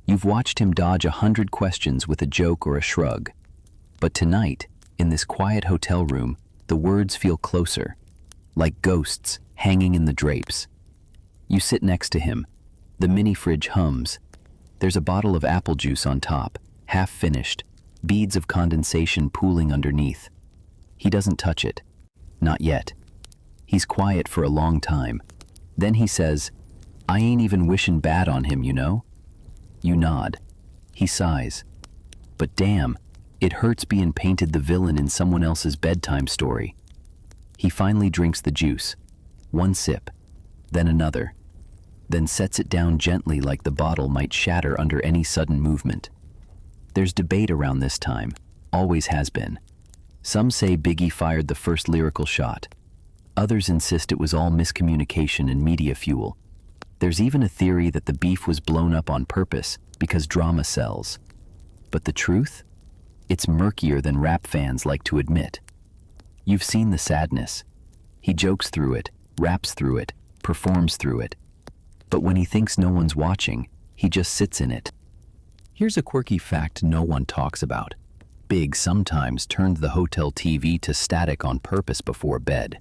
You've watched him dodge 100 questions with a joke or a shrug. But tonight, in this quiet hotel room, the words feel closer, like ghosts hanging in the drapes. You sit next to him. The mini fridge hums. There's a bottle of apple juice on top, half finished, beads of condensation pooling underneath. He doesn't touch it. Not yet. He's quiet for a long time. Then he says, I ain't even wishing bad on him, you know? You nod. He sighs. But damn, it hurts being painted the villain in someone else's bedtime story. He finally drinks the juice. One sip, then another. Then sets it down gently like the bottle might shatter under any sudden movement. There's debate around this time, always has been. Some say Biggie fired the first lyrical shot. Others insist it was all miscommunication and media fuel. There's even a theory that the beef was blown up on purpose because drama sells. But the truth? It's murkier than rap fans like to admit. You've seen the sadness. He jokes through it, raps through it, performs through it. But when he thinks no one's watching, he just sits in it. Here's a quirky fact no one talks about. Big sometimes turned the hotel TV to static on purpose before bed.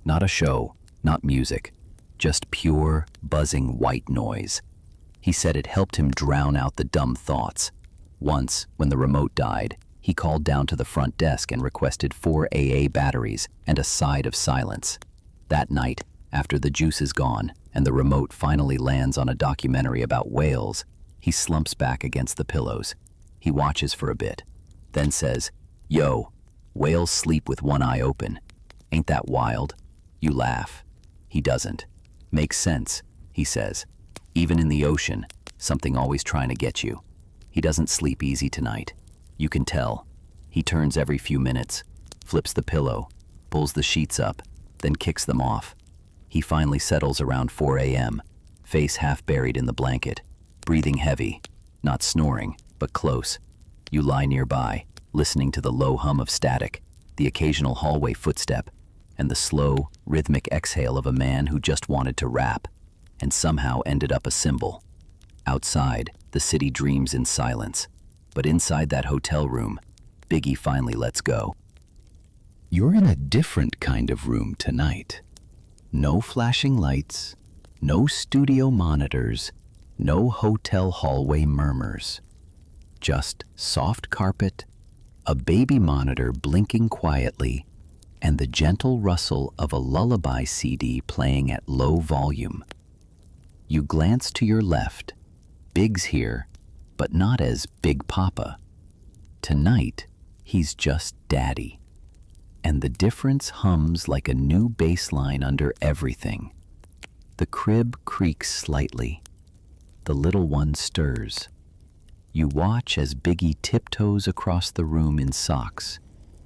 Not a show, not music, just pure, buzzing white noise. He said it helped him drown out the dumb thoughts. Once, when the remote died, he called down to the front desk and requested 4 AA batteries and a side of silence. That night, after the juice is gone and the remote finally lands on a documentary about whales, he slumps back against the pillows. He watches for a bit, then says, Yo, whales sleep with one eye open. Ain't that wild? You laugh. He doesn't. Makes sense, he says. Even in the ocean, something always trying to get you. He doesn't sleep easy tonight. You can tell. He turns every few minutes, flips the pillow, pulls the sheets up, then kicks them off. He finally settles around 4 a.m., face half buried in the blanket, breathing heavy, not snoring, but close. You lie nearby, listening to the low hum of static, the occasional hallway footstep, and the slow, rhythmic exhale of a man who just wanted to rap, and somehow ended up a symbol. Outside, the city dreams in silence, but inside that hotel room, Biggie finally lets go. You're in a different kind of room tonight. No flashing lights, no studio monitors, no hotel hallway murmurs. Just soft carpet, a baby monitor blinking quietly, and the gentle rustle of a lullaby CD playing at low volume. You glance to your left. Big's here, but not as Big Papa. Tonight, he's just Daddy. And the difference hums like a new bass line under everything. The crib creaks slightly. The little one stirs. You watch as Biggie tiptoes across the room in socks,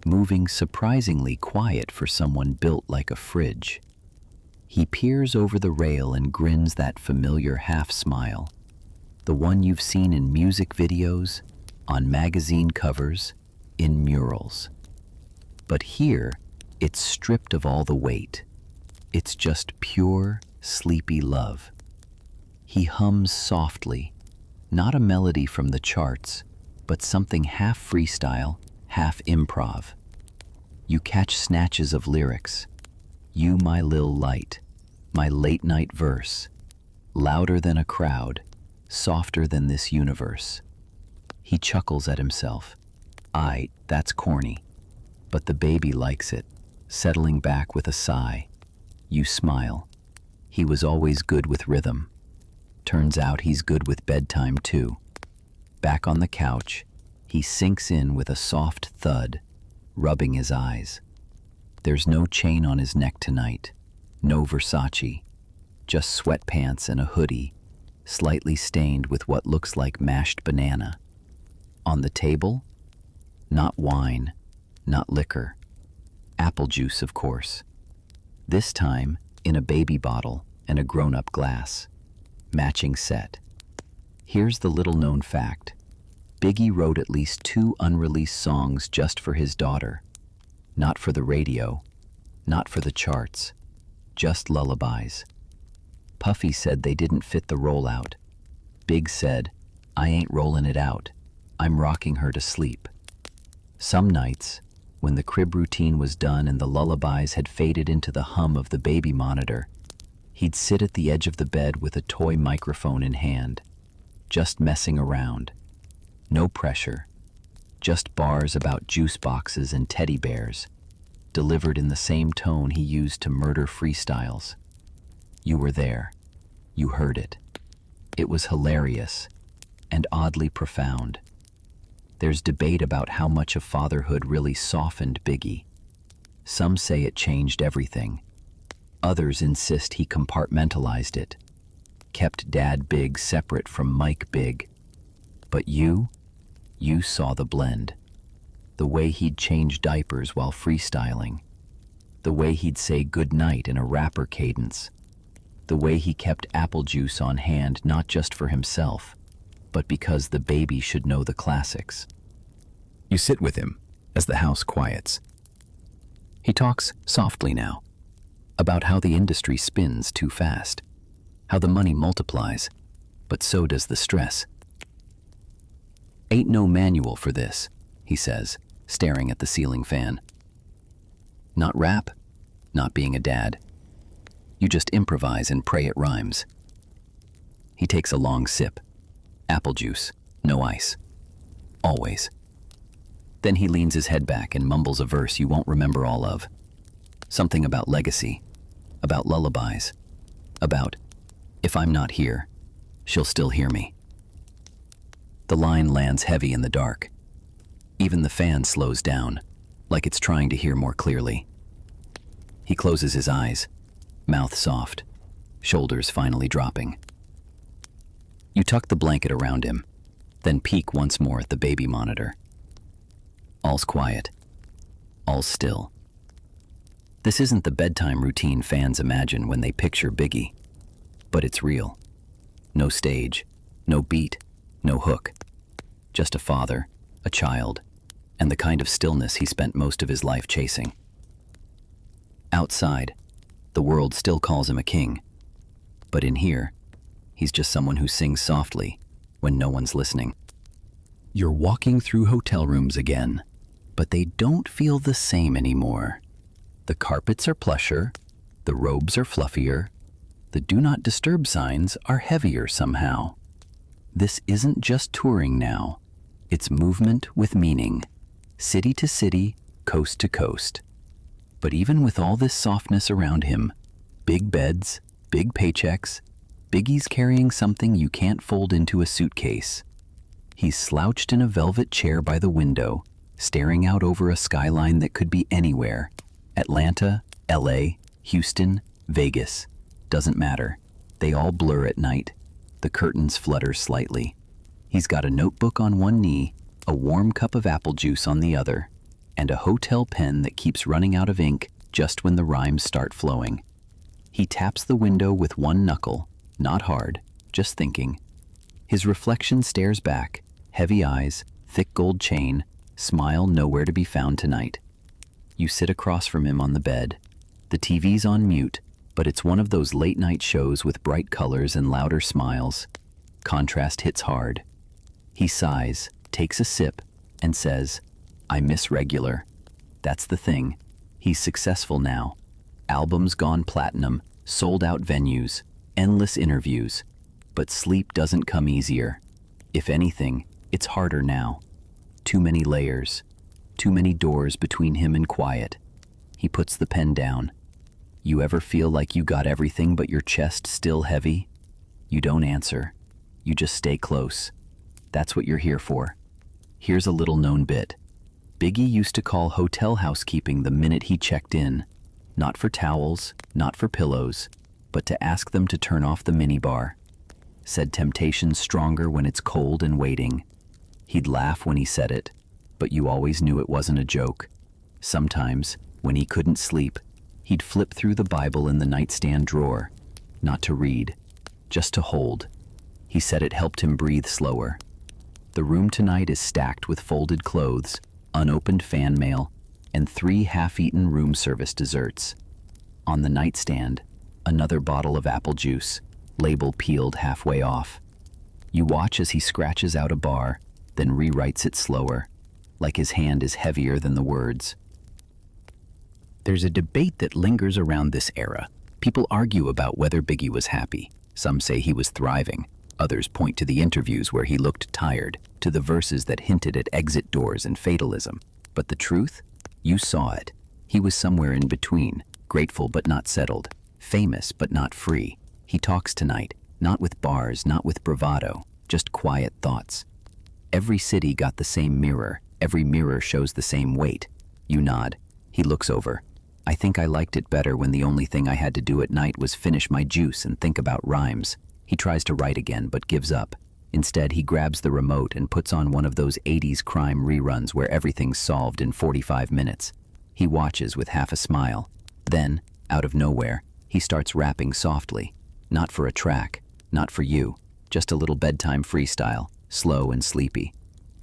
moving surprisingly quiet for someone built like a fridge. He peers over the rail and grins that familiar half-smile, the one you've seen in music videos, on magazine covers, in murals. But here, it's stripped of all the weight. It's just pure, sleepy love. He hums softly, not a melody from the charts, but something half freestyle, half improv. You catch snatches of lyrics. You, my lil' light, my late night verse, louder than a crowd, softer than this universe. He chuckles at himself. That's corny. But the baby likes it, settling back with a sigh. You smile. He was always good with rhythm. Turns out he's good with bedtime too. Back on the couch, he sinks in with a soft thud, rubbing his eyes. There's no chain on his neck tonight, no Versace, just sweatpants and a hoodie, slightly stained with what looks like mashed banana. On the table, not wine, not liquor. Apple juice, of course. This time, in a baby bottle and a grown-up glass. Matching set. Here's the little-known fact. Biggie wrote at least 2 unreleased songs just for his daughter. Not for the radio, not for the charts, just lullabies. Puffy said they didn't fit the rollout. Big said, I ain't rolling it out. I'm rocking her to sleep. Some nights, when the crib routine was done and the lullabies had faded into the hum of the baby monitor, he'd sit at the edge of the bed with a toy microphone in hand, just messing around. No pressure, just bars about juice boxes and teddy bears, delivered in the same tone he used to murder freestyles. You were there. You heard it. It was hilarious and oddly profound. There's debate about how much of fatherhood really softened Biggie. Some say it changed everything. Others insist he compartmentalized it, kept Dad Big separate from Mike Big. But you saw the blend. The way he'd change diapers while freestyling. The way he'd say goodnight in a rapper cadence. The way he kept apple juice on hand not just for himself, but because the baby should know the classics. You sit with him as the house quiets. He talks softly now about how the industry spins too fast, how the money multiplies, but so does the stress. Ain't no manual for this, he says, staring at the ceiling fan. Not rap, not being a dad. You just improvise and pray it rhymes. He takes a long sip. Apple juice, no ice. Always. Then he leans his head back and mumbles a verse you won't remember all of. Something about legacy, about lullabies, about, if I'm not here, she'll still hear me. The line lands heavy in the dark. Even the fan slows down, like it's trying to hear more clearly. He closes his eyes, mouth soft, shoulders finally dropping. You tuck the blanket around him, then peek once more at the baby monitor. All's quiet. All's still. This isn't the bedtime routine fans imagine when they picture Biggie, but it's real. No stage, no beat, no hook. Just a father, a child, and the kind of stillness he spent most of his life chasing. Outside, the world still calls him a king, but in here, he's just someone who sings softly when no one's listening. You're walking through hotel rooms again, but they don't feel the same anymore. The carpets are plusher, the robes are fluffier, the do not disturb signs are heavier somehow. This isn't just touring now, it's movement with meaning, city to city, coast to coast. But even with all this softness around him, big beds, big paychecks, Biggie's carrying something you can't fold into a suitcase. He's slouched in a velvet chair by the window, staring out over a skyline that could be anywhere. Atlanta, LA, Houston, Vegas. Doesn't matter. They all blur at night. The curtains flutter slightly. He's got a notebook on one knee, a warm cup of apple juice on the other, and a hotel pen that keeps running out of ink just when the rhymes start flowing. He taps the window with one knuckle, not hard, just thinking. His reflection stares back, heavy eyes, thick gold chain, smile nowhere to be found tonight. You sit across from him on the bed. The TV's on mute, but it's one of those late-night shows with bright colors and louder smiles. Contrast hits hard. He sighs, takes a sip, and says, "I miss regular." That's the thing. He's successful now. Albums gone platinum, sold-out venues, endless interviews. But sleep doesn't come easier. If anything, it's harder now. Too many layers. Too many doors between him and quiet. He puts the pen down. You ever feel like you got everything but your chest still heavy? You don't answer. You just stay close. That's what you're here for. Here's a little-known bit. Biggie used to call hotel housekeeping the minute he checked in. Not for towels, not for pillows, but to ask them to turn off the minibar. Said temptation's stronger when it's cold and waiting. He'd laugh when he said it, but you always knew it wasn't a joke. Sometimes, when he couldn't sleep, he'd flip through the Bible in the nightstand drawer, not to read, just to hold. He said it helped him breathe slower. The room tonight is stacked with folded clothes, unopened fan mail, and 3 half-eaten room service desserts. On the nightstand, another bottle of apple juice, label peeled halfway off. You watch as he scratches out a bar, then rewrites it slower, like his hand is heavier than the words. There's a debate that lingers around this era. People argue about whether Biggie was happy. Some say he was thriving. Others point to the interviews where he looked tired, to the verses that hinted at exit doors and fatalism. But the truth? You saw it. He was somewhere in between, grateful but not settled, famous but not free. He talks tonight, not with bars, not with bravado, just quiet thoughts. Every city got the same mirror. Every mirror shows the same weight. You nod. He looks over. I think I liked it better when the only thing I had to do at night was finish my juice and think about rhymes. He tries to write again, but gives up. Instead, he grabs the remote and puts on one of those 80s crime reruns where everything's solved in 45 minutes. He watches with half a smile. Then, out of nowhere, he starts rapping softly. Not for a track, not for you, just a little bedtime freestyle, slow and sleepy.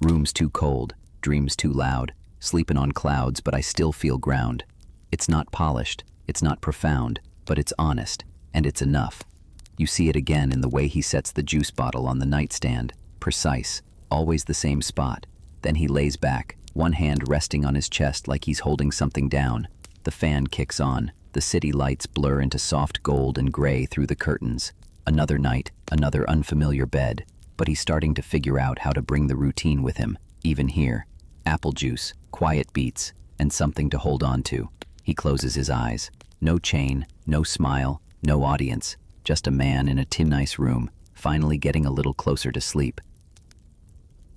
Room's too cold, dreams too loud, sleeping on clouds, but I still feel ground. It's not polished, it's not profound, but it's honest, and it's enough. You see it again in the way he sets the juice bottle on the nightstand, precise, always the same spot. Then he lays back, one hand resting on his chest like he's holding something down. The fan kicks on, the city lights blur into soft gold and gray through the curtains. Another night, another unfamiliar bed, but he's starting to figure out how to bring the routine with him, even here. Apple juice, quiet beats, and something to hold on to. He closes his eyes. No chain, no smile, no audience, just a man in a tin-nice room, finally getting a little closer to sleep.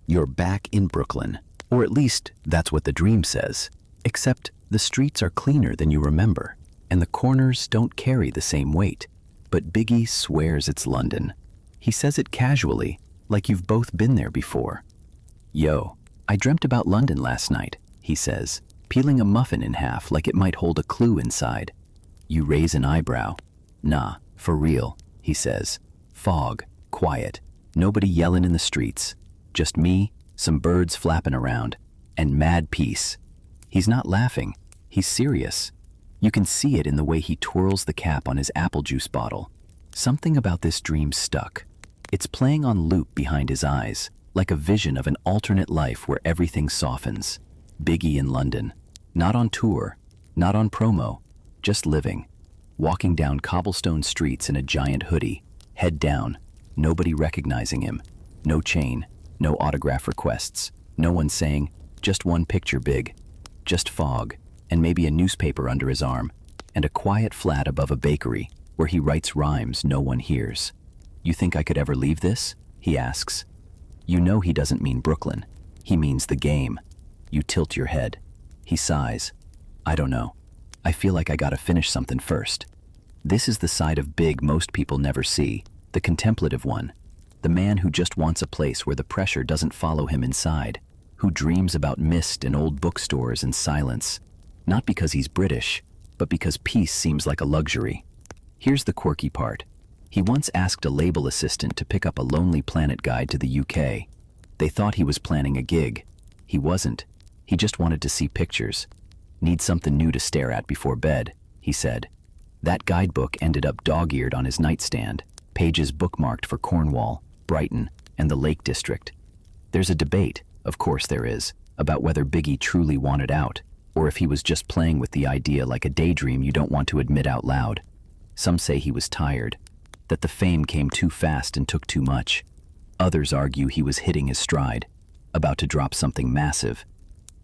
You're back in Brooklyn, or at least that's what the dream says. Except the streets are cleaner than you remember, and the corners don't carry the same weight. But Biggie swears it's London. He says it casually, like you've both been there before. Yo, I dreamt about London last night, he says, peeling a muffin in half like it might hold a clue inside. You raise an eyebrow. Nah, for real, he says. Fog, quiet, nobody yelling in the streets. Just me, some birds flapping around, and mad peace. He's not laughing, he's serious. You can see it in the way he twirls the cap on his apple juice bottle. Something about this dream stuck. It's playing on loop behind his eyes, like a vision of an alternate life where everything softens. Biggie in London. Not on tour, not on promo, just living. Walking down cobblestone streets in a giant hoodie, head down, nobody recognizing him. No chain, no autograph requests, no one saying, just one picture big. Just fog, and maybe a newspaper under his arm, and a quiet flat above a bakery where he writes rhymes no one hears. You think I could ever leave this? He asks. You know he doesn't mean Brooklyn. He means the game. You tilt your head. He sighs. I don't know. I feel like I gotta finish something first. This is the side of Big most people never see, the contemplative one. The man who just wants a place where the pressure doesn't follow him inside, who dreams about mist and old bookstores and silence. Not because he's British, but because peace seems like a luxury. Here's the quirky part. He once asked a label assistant to pick up a Lonely Planet guide to the UK. They thought he was planning a gig. He wasn't. He just wanted to see pictures. Need something new to stare at before bed, he said. That guidebook ended up dog-eared on his nightstand, pages bookmarked for Cornwall, Brighton, and the Lake District. There's a debate, of course there is, about whether Biggie truly wanted out, or if he was just playing with the idea like a daydream you don't want to admit out loud. Some say he was tired, that the fame came too fast and took too much. Others argue he was hitting his stride, about to drop something massive.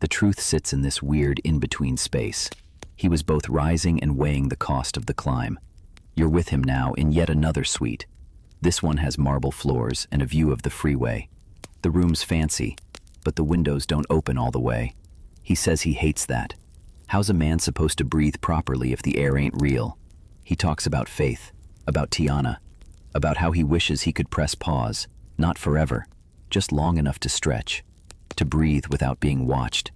The truth sits in this weird in-between space. He was both rising and weighing the cost of the climb. You're with him now in yet another suite. This one has marble floors and a view of the freeway. The room's fancy, but the windows don't open all the way. He says he hates that. How's a man supposed to breathe properly if the air ain't real? He talks about faith, about Tiana, about how he wishes he could press pause, not forever, just long enough to stretch, to breathe without being watched.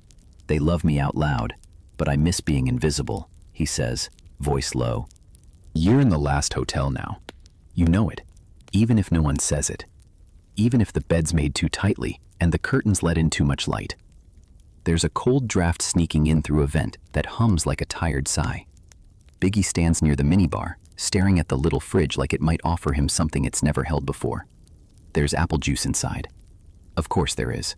They love me out loud, but I miss being invisible, he says, voice low. You're in the last hotel now. You know it, even if no one says it. Even if the bed's made too tightly and the curtains let in too much light. There's a cold draft sneaking in through a vent that hums like a tired sigh. Biggie stands near the minibar, staring at the little fridge like it might offer him something it's never held before. There's apple juice inside. Of course there is.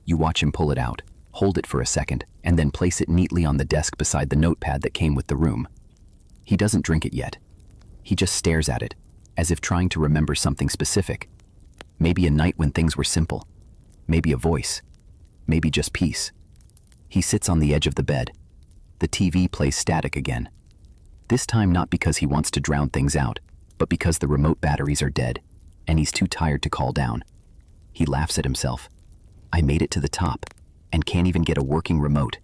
You watch him pull it out, hold it for a second, and then place it neatly on the desk beside the notepad that came with the room. He doesn't drink it yet. He just stares at it, as if trying to remember something specific. Maybe a night when things were simple. Maybe a voice. Maybe just peace. He sits on the edge of the bed. The TV plays static again. This time not because he wants to drown things out, but because the remote batteries are dead, and he's too tired to call down. He laughs at himself. I made it to the top, and can't even get a working remote.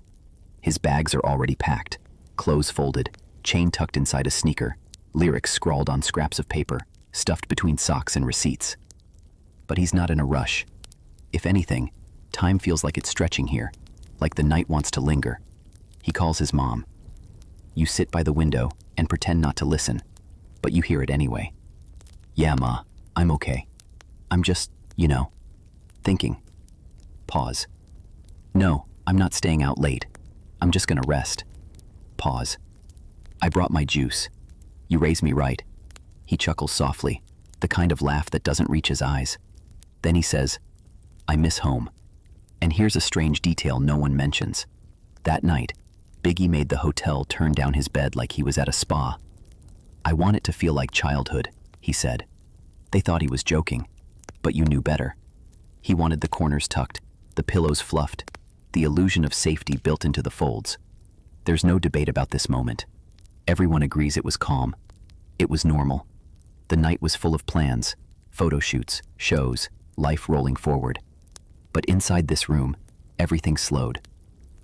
His bags are already packed, clothes folded, chain tucked inside a sneaker, lyrics scrawled on scraps of paper, stuffed between socks and receipts. But he's not in a rush. If anything, time feels like it's stretching here, like the night wants to linger. He calls his mom. You sit by the window and pretend not to listen, but you hear it anyway. Yeah, Ma, I'm okay. I'm just, thinking. Pause. No, I'm not staying out late. I'm just gonna rest. Pause. I brought my juice. You raise me right. He chuckles softly, the kind of laugh that doesn't reach his eyes. Then he says, I miss home. And here's a strange detail no one mentions. That night, Biggie made the hotel turn down his bed like he was at a spa. I want it to feel like childhood, he said. They thought he was joking, but you knew better. He wanted the corners tucked, the pillows fluffed, the illusion of safety built into the folds. There's no debate about this moment. Everyone agrees it was calm. It was normal. The night was full of plans, photo shoots, shows, life rolling forward. But inside this room, everything slowed.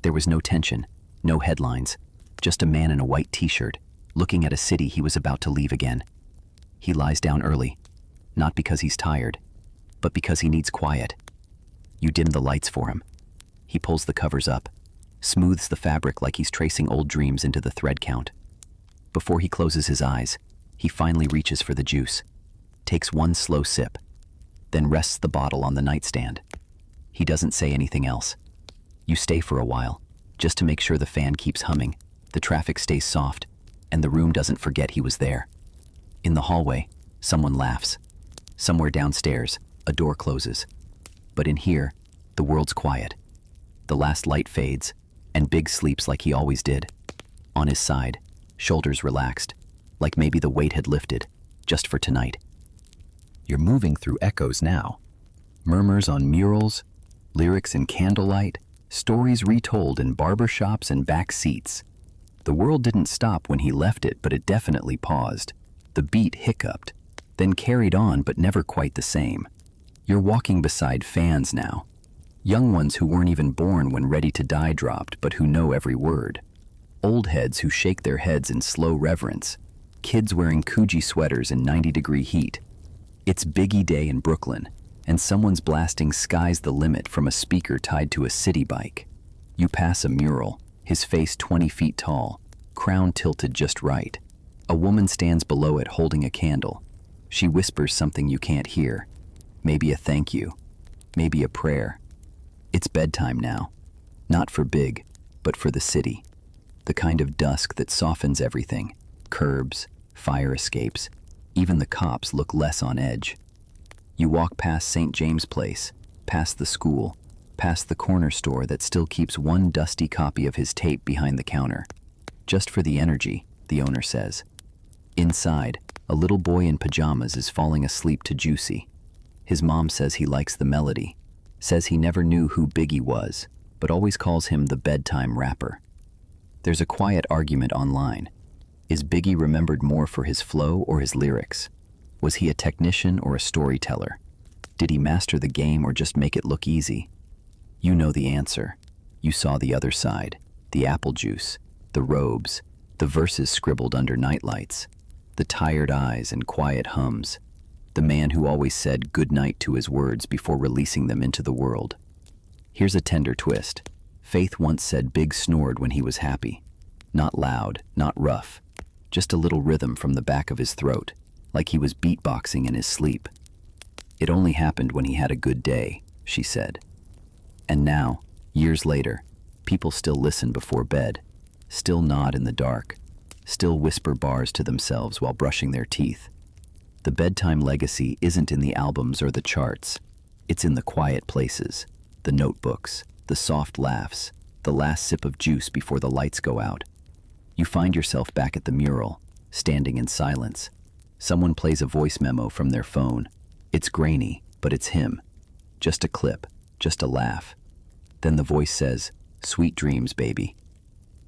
There was no tension, no headlines, just a man in a white t-shirt, looking at a city he was about to leave again. He lies down early, not because he's tired, but because he needs quiet. You dim the lights for him. He pulls the covers up, smooths the fabric like he's tracing old dreams into the thread count. Before he closes his eyes, he finally reaches for the juice, takes one slow sip, then rests the bottle on the nightstand. He doesn't say anything else. You stay for a while, just to make sure the fan keeps humming, the traffic stays soft, and the room doesn't forget he was there. In the hallway, someone laughs. Somewhere downstairs, a door closes. But in here, the world's quiet. The last light fades, and Big sleeps like he always did. On his side, shoulders relaxed, like maybe the weight had lifted, just for tonight. You're moving through echoes now. Murmurs on murals, lyrics in candlelight, stories retold in barbershops and back seats. The world didn't stop when he left it, but it definitely paused. The beat hiccuped, then carried on, but never quite the same. You're walking beside fans now. Young ones who weren't even born when Ready to Die dropped, but who know every word. Old heads who shake their heads in slow reverence. Kids wearing Coogee sweaters in 90-degree heat. It's Biggie Day in Brooklyn, and someone's blasting "Sky's the Limit" from a speaker tied to a city bike. You pass a mural, his face 20 feet tall, crown tilted just right. A woman stands below it holding a candle. She whispers something you can't hear. Maybe a thank you. Maybe a prayer. It's bedtime now. Not for Big, but for the city. The kind of dusk that softens everything. Curbs, fire escapes. Even the cops look less on edge. You walk past St. James Place, past the school, past the corner store that still keeps one dusty copy of his tape behind the counter. Just for the energy, the owner says. Inside, a little boy in pajamas is falling asleep to Juicy. His mom says he likes the melody, says he never knew who Biggie was, but always calls him the bedtime rapper. There's a quiet argument online. Is Biggie remembered more for his flow or his lyrics? Was he a technician or a storyteller? Did he master the game or just make it look easy? You know the answer. You saw the other side, the apple juice, the robes, the verses scribbled under nightlights, the tired eyes and quiet hums, the man who always said good night to his words before releasing them into the world. Here's a tender twist. Faith once said Big snored when he was happy. Not loud, not rough, just a little rhythm from the back of his throat, like he was beatboxing in his sleep. It only happened when he had a good day, she said. And now, years later, people still listen before bed, still nod in the dark, still whisper bars to themselves while brushing their teeth. The bedtime legacy isn't in the albums or the charts. It's in the quiet places, the notebooks, the soft laughs, the last sip of juice before the lights go out. You find yourself back at the mural, standing in silence. Someone plays a voice memo from their phone. It's grainy, but it's him. Just a clip, just a laugh. Then the voice says, "Sweet dreams, baby."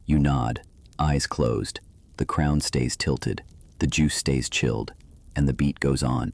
You nod, eyes closed. The crown stays tilted, the juice stays chilled, and the beat goes on.